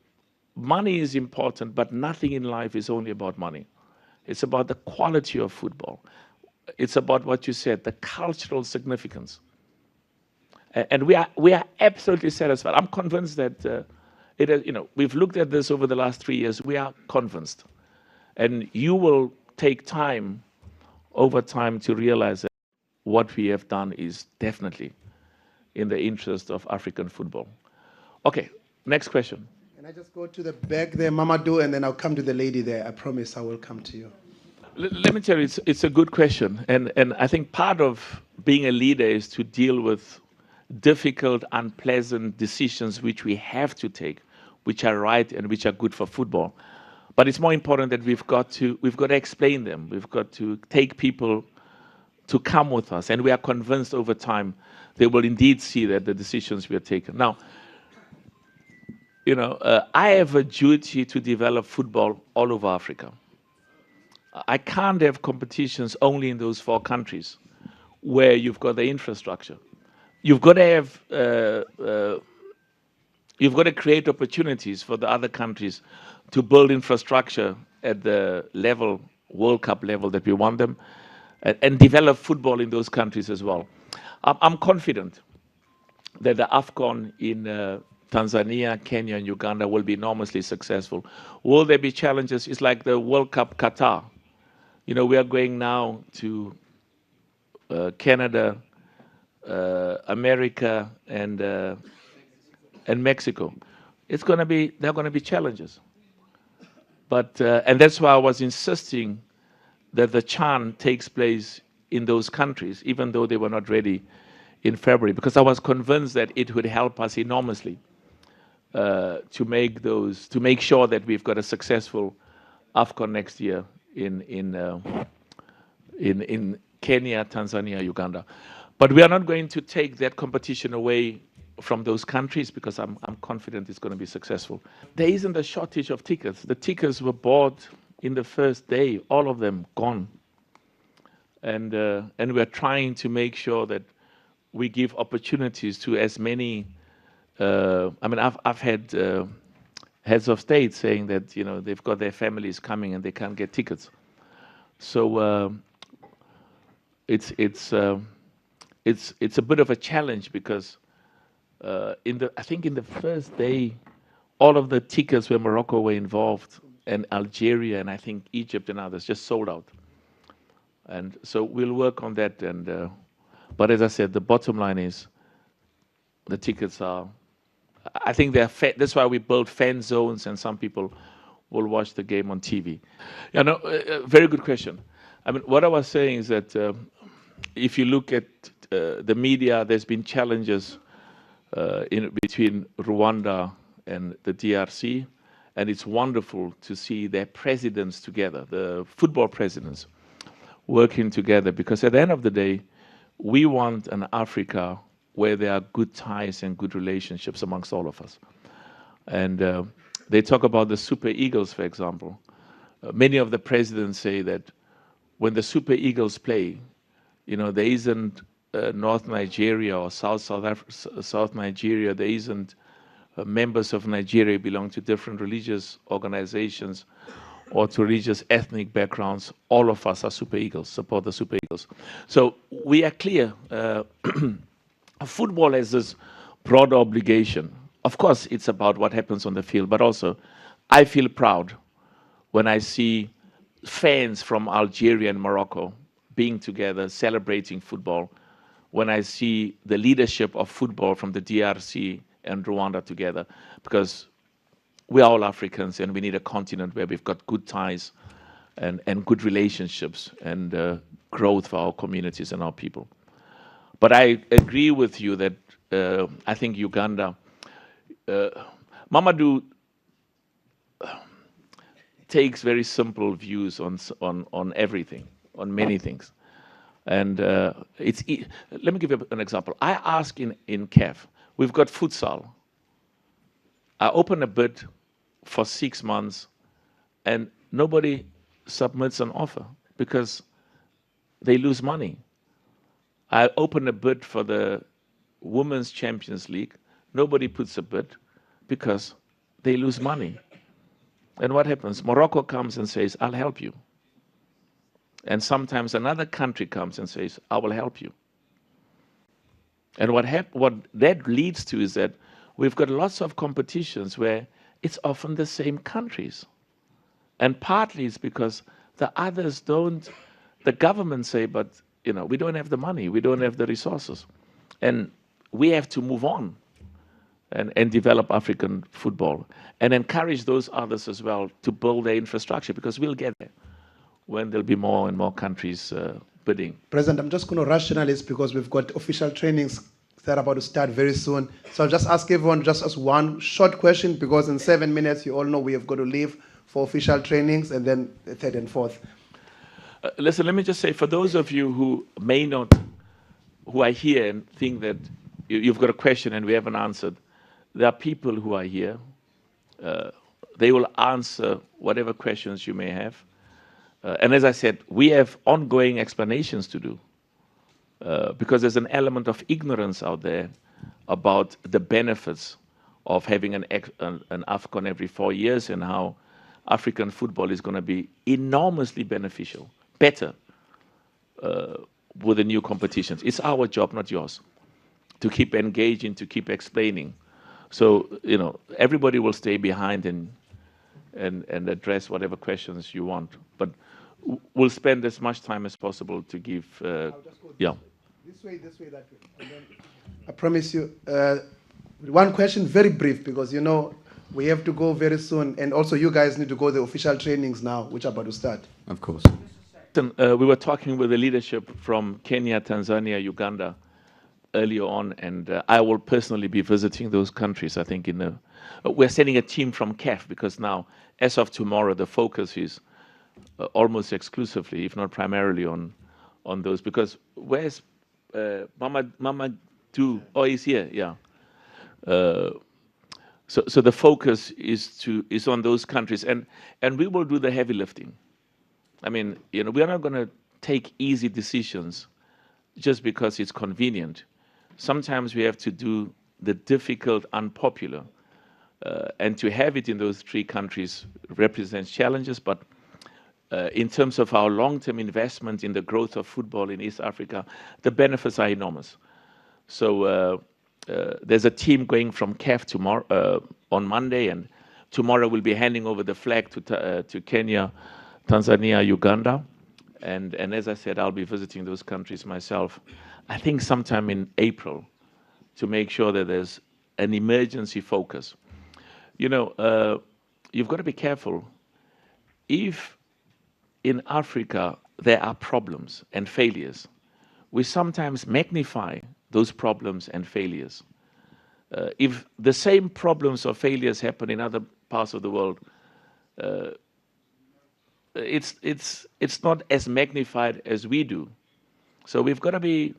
money is important, but nothing in life is only about money. It's about the quality of football. It's about what you said, the cultural significance. And we are absolutely satisfied. I'm convinced that we've looked at this over the last 3 years. We are convinced. And you will take time, over time, to realize that what we have done is definitely in the interest of African football. Okay, next question. Can I just go to the back there, Mamadou, and then I'll come to the lady there. I promise I will come to you. Let me tell you, it's a good question. And I think part of being a leader is to deal with difficult, unpleasant decisions which we have to take, which are right and which are good for football. But it's more important that we've got to explain them. We've got to take people to come with us, and we are convinced over time they will indeed see that the decisions we are taking. Now, I have a duty to develop football all over Africa. I can't have competitions only in those 4 countries where you've got the infrastructure. You've got to have, you've got to create opportunities for the other countries to build infrastructure at the level, World Cup level that we want them, and develop football in those countries as well. I'm confident that the AFCON in Tanzania, Kenya, and Uganda will be enormously successful. Will there be challenges? It's like the World Cup Qatar. We are going now to Canada, America, and Mexico. There are going to be challenges. But and that's why I was insisting that the CHAN takes place in those countries, even though they were not ready in February, because I was convinced that it would help us enormously to make sure that we've got a successful AFCON next year in Kenya, Tanzania, Uganda. But we are not going to take that competition away from those countries because I'm confident it's going to be successful. There isn't a shortage of tickets. The tickets were bought in the first day, all of them gone. And we're trying to make sure that we give opportunities to as many. I've had heads of state saying that they've got their families coming and they can't get tickets. So it's a bit of a challenge because I think in the first day, all of the tickets where Morocco were involved, and Algeria, and I think Egypt and others just sold out. And so we'll work on that. And but as I said, the bottom line is the tickets are. I think that's why we build fan zones, and some people will watch the game on TV. Very good question. What I was saying is that if you look at the media, there's been challenges between Rwanda and the DRC, and it's wonderful to see their presidents together, the football presidents, working together, because at the end of the day, we want an Africa where there are good ties and good relationships amongst all of us. And they talk about the Super Eagles, for example. Many of the presidents say that when the Super Eagles play, there isn't North Nigeria or South Nigeria, there isn't members of Nigeria belong to different religious organizations or to religious ethnic backgrounds. All of us are Super Eagles, support the Super Eagles. So we are clear. Football has this broad obligation. Of course, it's about what happens on the field, but also I feel proud when I see fans from Algeria and Morocco being together, celebrating football, when I see the leadership of football from the DRC and Rwanda together, because we are all Africans and we need a continent where we've got good ties and good relationships and growth for our communities and our people. But I agree with you that I think Uganda, Mamadou takes very simple views on everything, on many things. And let me give you an example. I ask in CAF, we've got futsal. I open a bid for 6 months and nobody submits an offer because they lose money. I open a bid for the Women's Champions League. Nobody puts a bid because they lose money. And what happens? Morocco comes and says, I'll help you. And sometimes another country comes and says, I will help you. And what that leads to is that we've got lots of competitions where it's often the same countries. And partly it's because the others don't, the governments say, but we don't have the money, we don't have the resources. And we have to move on and develop African football and encourage those others as well to build their infrastructure, because we'll get there when there'll be more and more countries bidding. President, I'm just going to rationalize because we've got official trainings that are about to start very soon. So I'll just ask everyone just as one short question, because in 7 minutes, you all know we have got to leave for official trainings and then the third and fourth. Listen, let me just say, for those of you who may not, who are here and think that you've got a question and we haven't answered, there are people who are here. They will answer whatever questions you may have. And as I said, we have ongoing explanations to do because there's an element of ignorance out there about the benefits of having an AFCON every 4 years and how African football is going to be enormously beneficial, better with the new competitions. It's our job, not yours, to keep engaging, to keep explaining. So, you know, everybody will stay behind and address whatever questions you want. But we'll spend as much time as possible to give. I'll just go yeah. this way, that way. And then I promise you, one question, very brief, because you know we have to go very soon, and also you guys need to go to the official trainings now, which are about to start. Of course. We were talking with the leadership from Kenya, Tanzania, Uganda earlier on, and I will personally be visiting those countries. I think we're sending a team from CAF because now, as of tomorrow, the focus is almost exclusively, if not primarily, on those. Because where's Mama Do? Oh, he's here. Yeah. So the focus is on those countries, and we will do the heavy lifting. I mean, you know, we are not going to take easy decisions just because it's convenient. Sometimes we have to do the difficult, unpopular, and to have it in those three countries represents challenges. But in terms of our long-term investment in the growth of football in East Africa, the benefits are enormous. So there's a team going from CAF tomorrow on Monday, and tomorrow we'll be handing over the flag to Kenya, Tanzania, Uganda, and as I said, I'll be visiting those countries myself. I think sometime in April, to make sure that there's an emergency focus. You know, you've got to be careful. If in Africa there are problems and failures, we sometimes magnify those problems and failures. If the same problems or failures happen in other parts of the world, it's not as magnified as we do. So we've got to be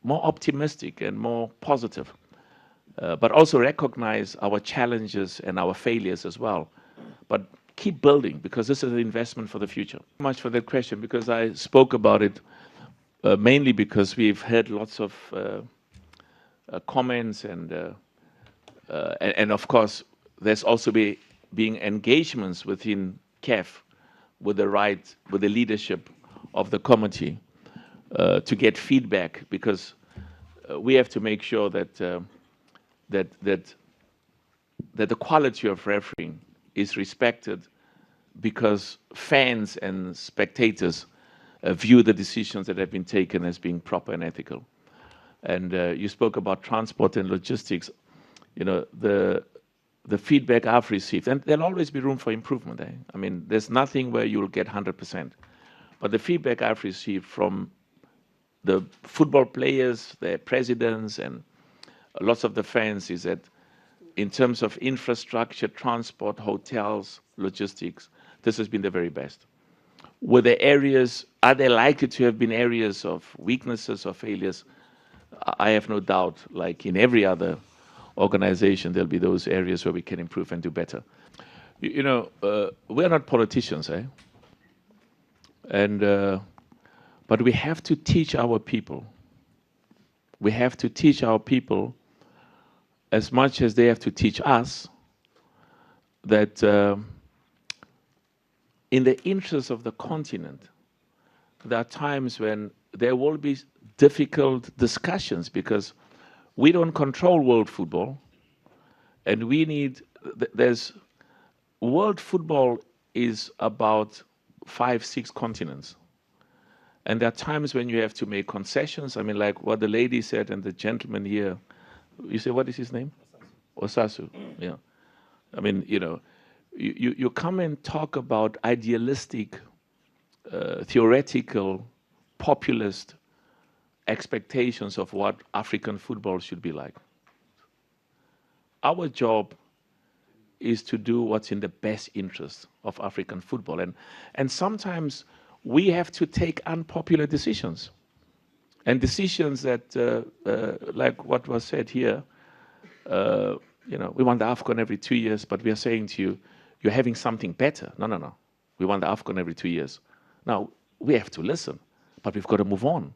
more optimistic and more positive, but also recognize our challenges and our failures as well. But keep building, because this is an investment for the future. Thank you much for that question, because I spoke about it mainly because we've heard lots of comments and of course there's also being engagements within CAF with the leadership of the committee to get feedback, because we have to make sure that the quality of refereeing is respected, because fans and spectators view the decisions that have been taken as being proper and ethical. And you spoke about transport and logistics. You know, the feedback I've received, and there'll always be room for improvement. I mean, there's nothing where you'll get 100%. But the feedback I've received from the football players, their presidents, and lots of the fans is that in terms of infrastructure, transport, hotels, logistics, this has been the very best. Were there areas, are there likely to have been areas of weaknesses or failures? I have no doubt, like in every other organization, there'll be those areas where we can improve and do better. You know, we're not politicians, eh? And but we have to teach our people. We have to teach our people as much as they have to teach us that in the interest of the continent, there are times when there will be difficult discussions, because we don't control world football, and we need, world football is about 5-6 continents. And there are times when you have to make concessions. I mean, like what the lady said and the gentleman here, you say, what is his name? Osasu. Yeah. I mean, you know, you come and talk about idealistic, theoretical, populist expectations of what African football should be like. Our job is to do what's in the best interest of African football. And sometimes we have to take unpopular decisions. And decisions that, like what was said here, we want the AFCON every 2 years, but we are saying to you, you're having something better. No, no, no. We want the AFCON every 2 years. Now, we have to listen, but we've got to move on.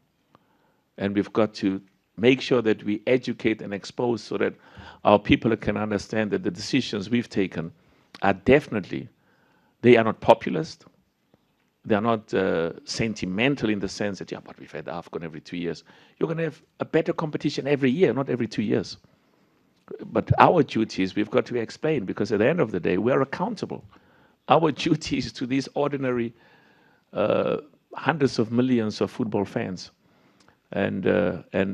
And we've got to make sure that we educate and expose so that our people can understand that the decisions we've taken are definitely, they are not populist. They are not sentimental in the sense that, yeah, but we've had the AFCON every 2 years. You're going to have a better competition every year, not every 2 years. But our duty is we've got to explain, because at the end of the day, we're accountable. Our duty is to these ordinary hundreds of millions of football fans. And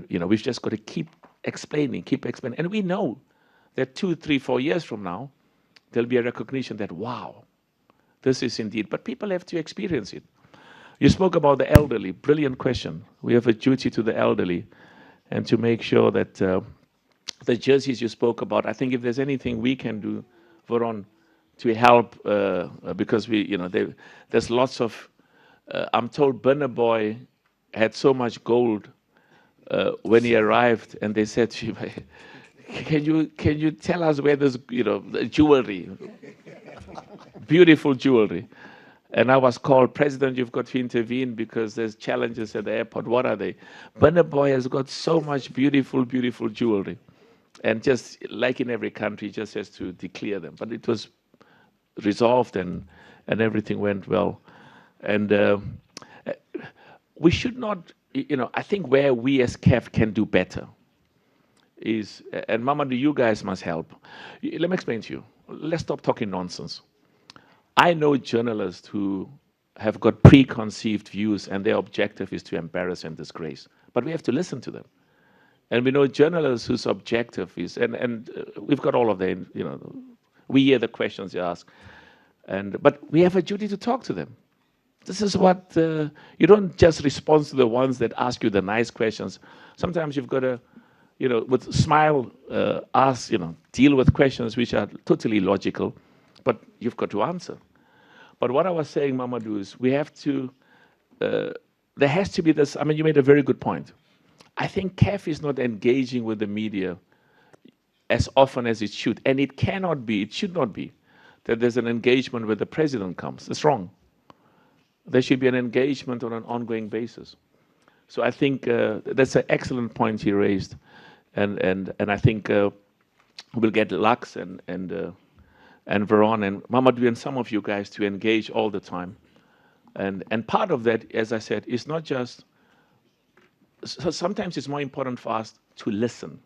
we've just got to keep explaining. And we know that 2, 3, 4 years from now, there'll be a recognition that, wow, this is indeed, but people have to experience it. You spoke about the elderly, brilliant question. We have a duty to the elderly and to make sure that the jerseys you spoke about, I think if there's anything we can do, Veron, to help, because there's lots of, I'm told Boy had so much gold when he arrived, and they said to him, can you tell us where there's, jewelry, beautiful jewelry. And I was called, President, you've got to intervene because there's challenges at the airport. What are they? Boy has got so much beautiful, beautiful jewelry. And just like in every country, just has to declare them. But it was resolved and everything went well. And we should not, I think where we as CAF can do better is, and Mamadou, you guys must help. Let me explain to you. Let's stop talking nonsense. I know journalists who have got preconceived views and their objective is to embarrass and disgrace. But we have to listen to them. And we know journalists whose objective is, and we've got all of them, we hear the questions they ask. But we have a duty to talk to them. This is what, you don't just respond to the ones that ask you the nice questions. Sometimes you've got to, with smile, deal with questions which are totally logical, but you've got to answer. But what I was saying, Mamadou, is we have to, there has to be this, you made a very good point. I think CAF is not engaging with the media as often as it should. And it cannot be, it should not be, that there's an engagement when the president comes. It's wrong. There should be an engagement on an ongoing basis. So I think that's an excellent point he raised. And I think we'll get Lux and Veron and Mamadou and some of you guys to engage all the time. And part of that, as I said, is not just, so sometimes it's more important for us to listen.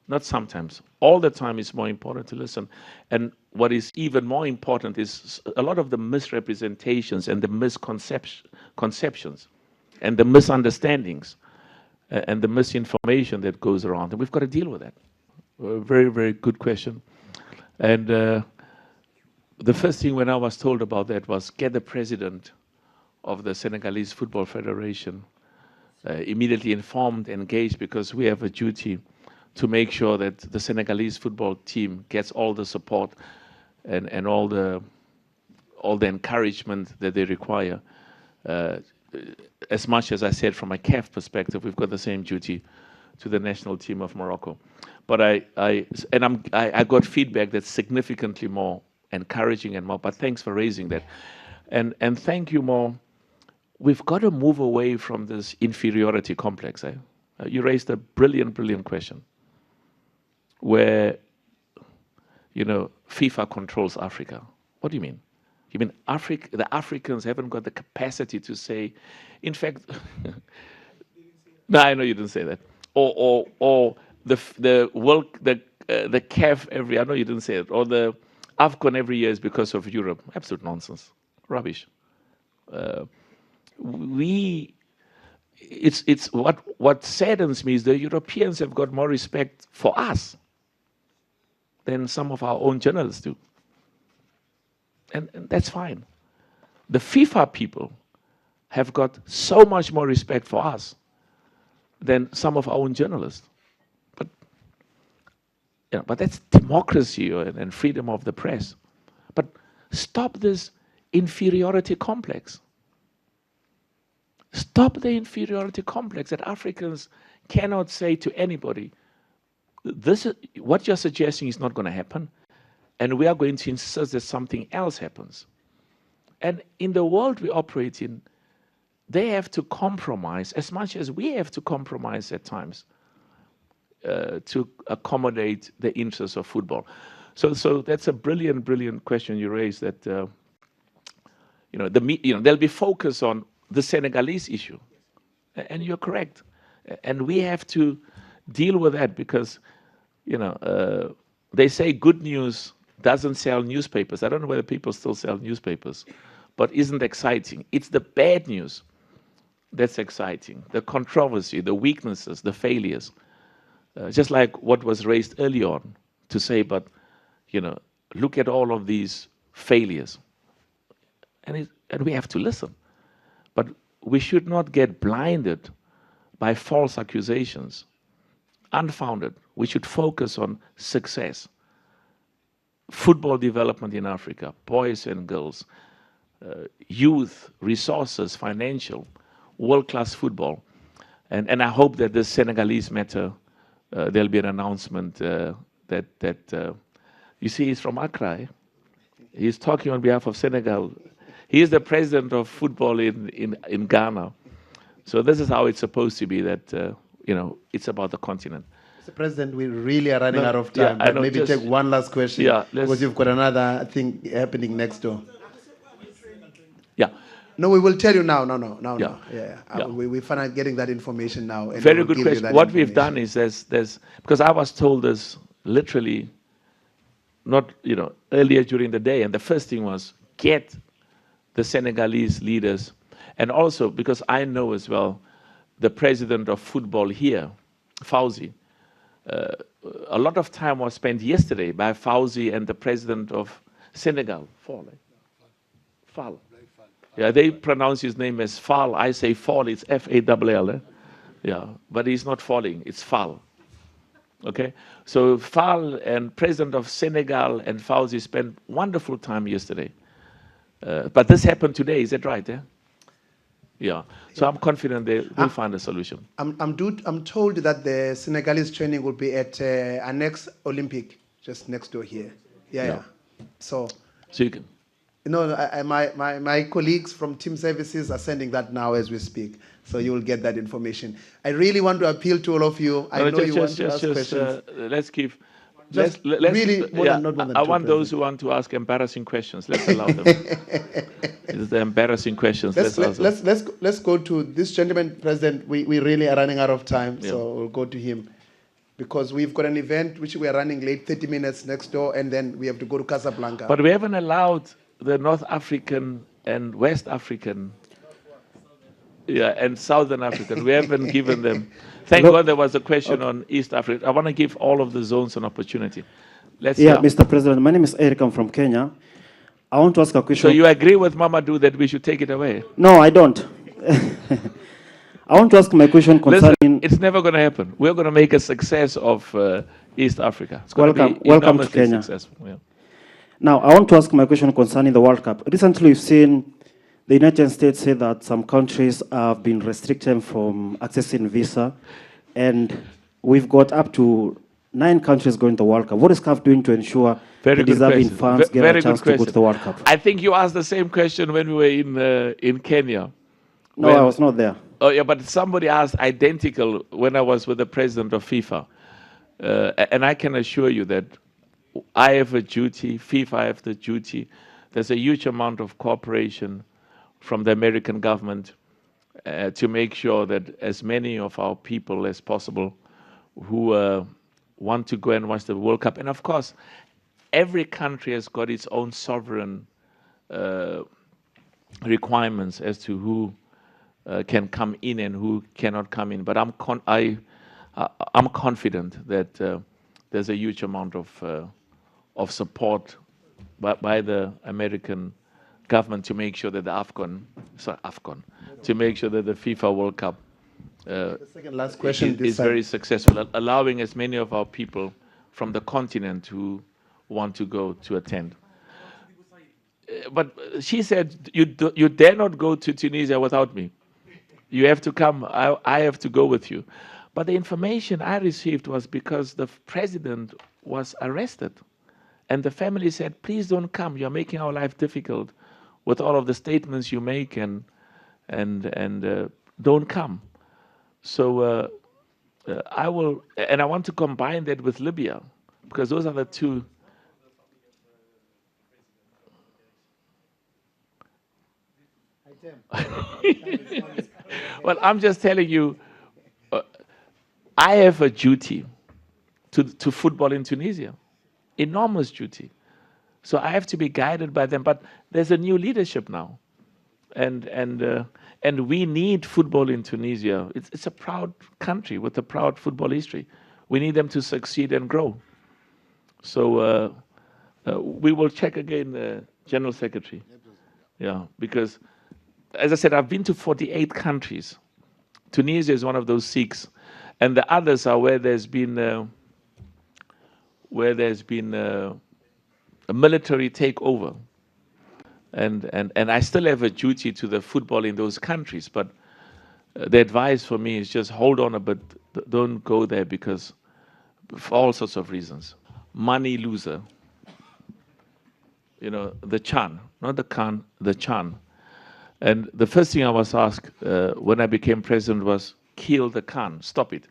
Not sometimes. All the time it's more important to listen. And what is even more important is a lot of the misrepresentations and the misconceptions and the misunderstandings and the misinformation that goes around. And we've got to deal with that. Very, very good question. And the first thing when I was told about that was get the president of the Senegalese Football Federation immediately informed, engaged, because we have a duty to make sure that the Senegalese football team gets all the support and all the encouragement that they require. As much as I said from a CAF perspective, we've got the same duty to the national team of Morocco. But I got feedback that's significantly more encouraging and more, but thanks for raising that. And thank you, Mo. We've got to move away from this inferiority complex. You raised a brilliant, brilliant question where, FIFA controls Africa. What do you mean? You mean the Africans haven't got the capacity to say, in fact, no, I know you didn't say that. Or the CAF I know you didn't say it, or the AFCON every year is because of Europe. Absolute nonsense. Rubbish. It's what saddens me is the Europeans have got more respect for us than some of our own journalists do. And that's fine. The FIFA people have got so much more respect for us than some of our own journalists. But, but that's democracy and freedom of the press. But stop this inferiority complex. Stop the inferiority complex that Africans cannot say to anybody, this is, what you're suggesting is not going to happen, and we are going to insist that something else happens. And in the world we operate in, they have to compromise as much as we have to compromise at times to accommodate the interests of football. So that's a brilliant, brilliant question you raised. That there'll be focus on the Senegalese issue, and you're correct. And we have to deal with that because, they say good news doesn't sell newspapers. I don't know whether people still sell newspapers, but isn't exciting. It's the bad news that's exciting. The controversy, the weaknesses, the failures. Just like what was raised early on to say, but, look at all of these failures. And we have to listen. But we should not get blinded by false accusations, unfounded. We should focus on success, football development in Africa, boys and girls, youth, resources, financial, world-class football. And I hope that this Senegalese matter, there'll be an announcement that you see, he's from Accra. Eh? He's talking on behalf of Senegal. He is the president of football in Ghana. So this is how it's supposed to be, that, it's about the continent. Mr. President, we really are running out of time, but maybe take one last question, because you've got another thing happening next door. Yeah. No, we will tell you now. No. Yeah. We find out getting that information now. And very good question. What we've done is there's because I was told this literally not, earlier during the day, and the first thing was get the Senegalese leaders, and also because I know as well the president of football here, Fauzi. A lot of time was spent yesterday by Fauzi and the president of Senegal, Fall. Yeah, they pronounce his name as Fall. I say Fall, it's F-A-L-L. Yeah, but he's not falling, it's Fall. Okay, so Fall and president of Senegal and Fauzi spent wonderful time yesterday. But this happened today, is that right? Yeah. So I'm confident they'll find a solution. I'm told that the Senegalese training will be at our next Olympic, just next door here. Yeah. So you can. My colleagues from team services are sending that now as we speak. So you will get that information. I really want to appeal to all of you. I know you want to ask questions. Let's give. I want those who want to ask embarrassing questions. Let's allow them. It's the embarrassing questions. Let's go to this gentleman, President. We really are running out of time, so we'll go to him. Because we've got an event which we are running late, 30 minutes next door, and then we have to go to Casablanca. But we haven't allowed the North African and West African, and Southern African. We haven't given them. Thank God there was a question on East Africa. I want to give all of the zones an opportunity. Mr. President, my name is Eric. I'm from Kenya. I want to ask a question. So you agree with Mamadou that we should take it away? No, I don't. I want to ask my question concerning... Listen, it's never going to happen. We're going to make a success of East Africa. It's welcome to Kenya. Yeah. Now, I want to ask my question concerning the World Cup. Recently, we've seen the United States say that some countries have been restricted from accessing visa, and we've got up to 9 countries going to the World Cup. What is CAF doing to ensure the deserving fans get a chance to go to the World Cup? I think you asked the same question when we were in Kenya. No, I was not there. Oh, yeah, but somebody asked identical when I was with the president of FIFA. And I can assure you that I have a duty, FIFA have the duty. There's a huge amount of cooperation from the American government to make sure that as many of our people as possible who want to go and watch the World Cup. And of course, every country has got its own sovereign requirements as to who can come in and who cannot come in. But I'm confident that there's a huge amount of support by the American government to make sure that to make sure that the FIFA World Cup The second last question is very successful, allowing as many of our people from the continent who want to go to attend. But she said, you dare not go to Tunisia without me. You have to come. I have to go with you. But the information I received was because the president was arrested. And the family said, please don't come. You're making our life difficult with all of the statements you make, and don't come. So I will, and I want to combine that with Libya, because those are the two. Well, I'm just telling you, I have a duty to football in Tunisia, enormous duty. So I have to be guided by them. But there's a new leadership now, and we need football in Tunisia. It's a proud country with a proud football history. We need them to succeed and grow. So we will check again, General Secretary. Yeah, because, as I said, I've been to 48 countries. Tunisia is one of those 6, and the others are where there's been a military takeover, and I still have a duty to the football in those countries. But the advice for me is just hold on a bit, don't go there, because for all sorts of reasons. Money loser. You know, the Chan, not the Khan, the Chan. And the first thing I was asked when I became president was, kill the Khan, stop it.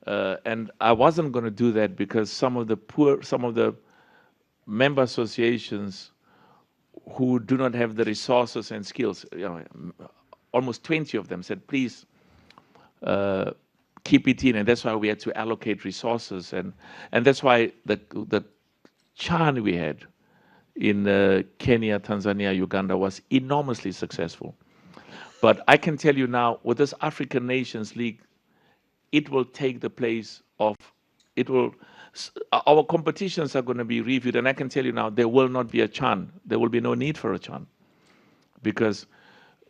And I wasn't going to do that, because some of the member associations who do not have the resources and skills, you know, almost 20 of them said, please keep it in. And that's why we had to allocate resources. And that's why the Chan we had in Kenya, Tanzania, Uganda was enormously successful. But I can tell you now, with this African Nations League, it will take the place of, our competitions are going to be reviewed, and I can tell you now, there will not be a Chan. There will be no need for a Chan. Because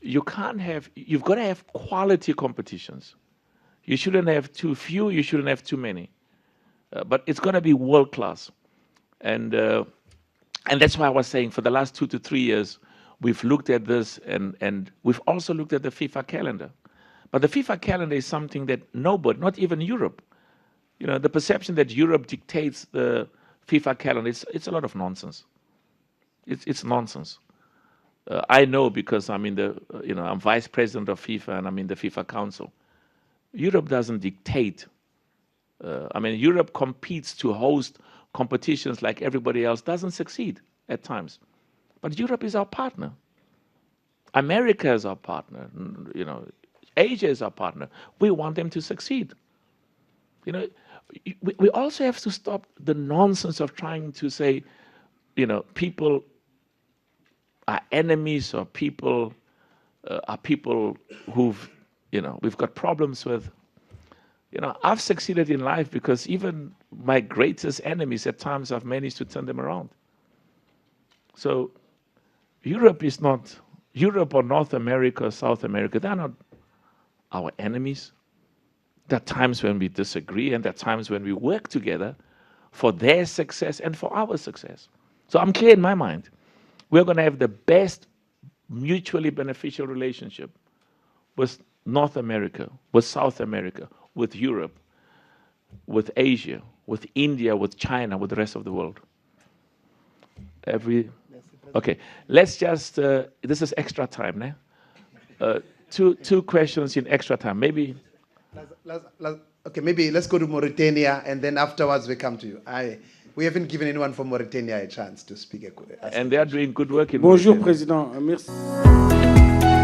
you've got to have quality competitions. You shouldn't have too few, you shouldn't have too many. But it's going to be world class. And that's why I was saying, for the last 2 to 3 years, we've looked at this, and we've also looked at the FIFA calendar. But the FIFA calendar is something that nobody, not even Europe, you know, the perception that Europe dictates the FIFA calendar, it's a lot of nonsense. It's nonsense. I know, because I'm I'm vice president of FIFA, and I'm in the FIFA Council. Europe doesn't dictate. Europe competes to host competitions like everybody else, doesn't succeed at times. But Europe is our partner. America is our partner. You know, Asia is our partner. We want them to succeed. You know, we also have to stop the nonsense of trying to say, you know, people are enemies, or people are people who've, you know, we've got problems with. You know, I've succeeded in life because even my greatest enemies, at times, I've managed to turn them around. So Europe is not, Europe or North America or South America, they're not our enemies. There are times when we disagree, and there are times when we work together for their success and for our success. So I'm clear in my mind. We're going to have the best mutually beneficial relationship with North America, with South America, with Europe, with Asia, with India, with China, with the rest of the world. Okay, let's just, this is extra time, né? Two questions in extra time, maybe. Okay, maybe let's go to Mauritania, and then afterwards we come to you. We haven't given anyone from Mauritania a chance to speak. And they are doing good work in Bonjour, Mauritania. Président. Merci.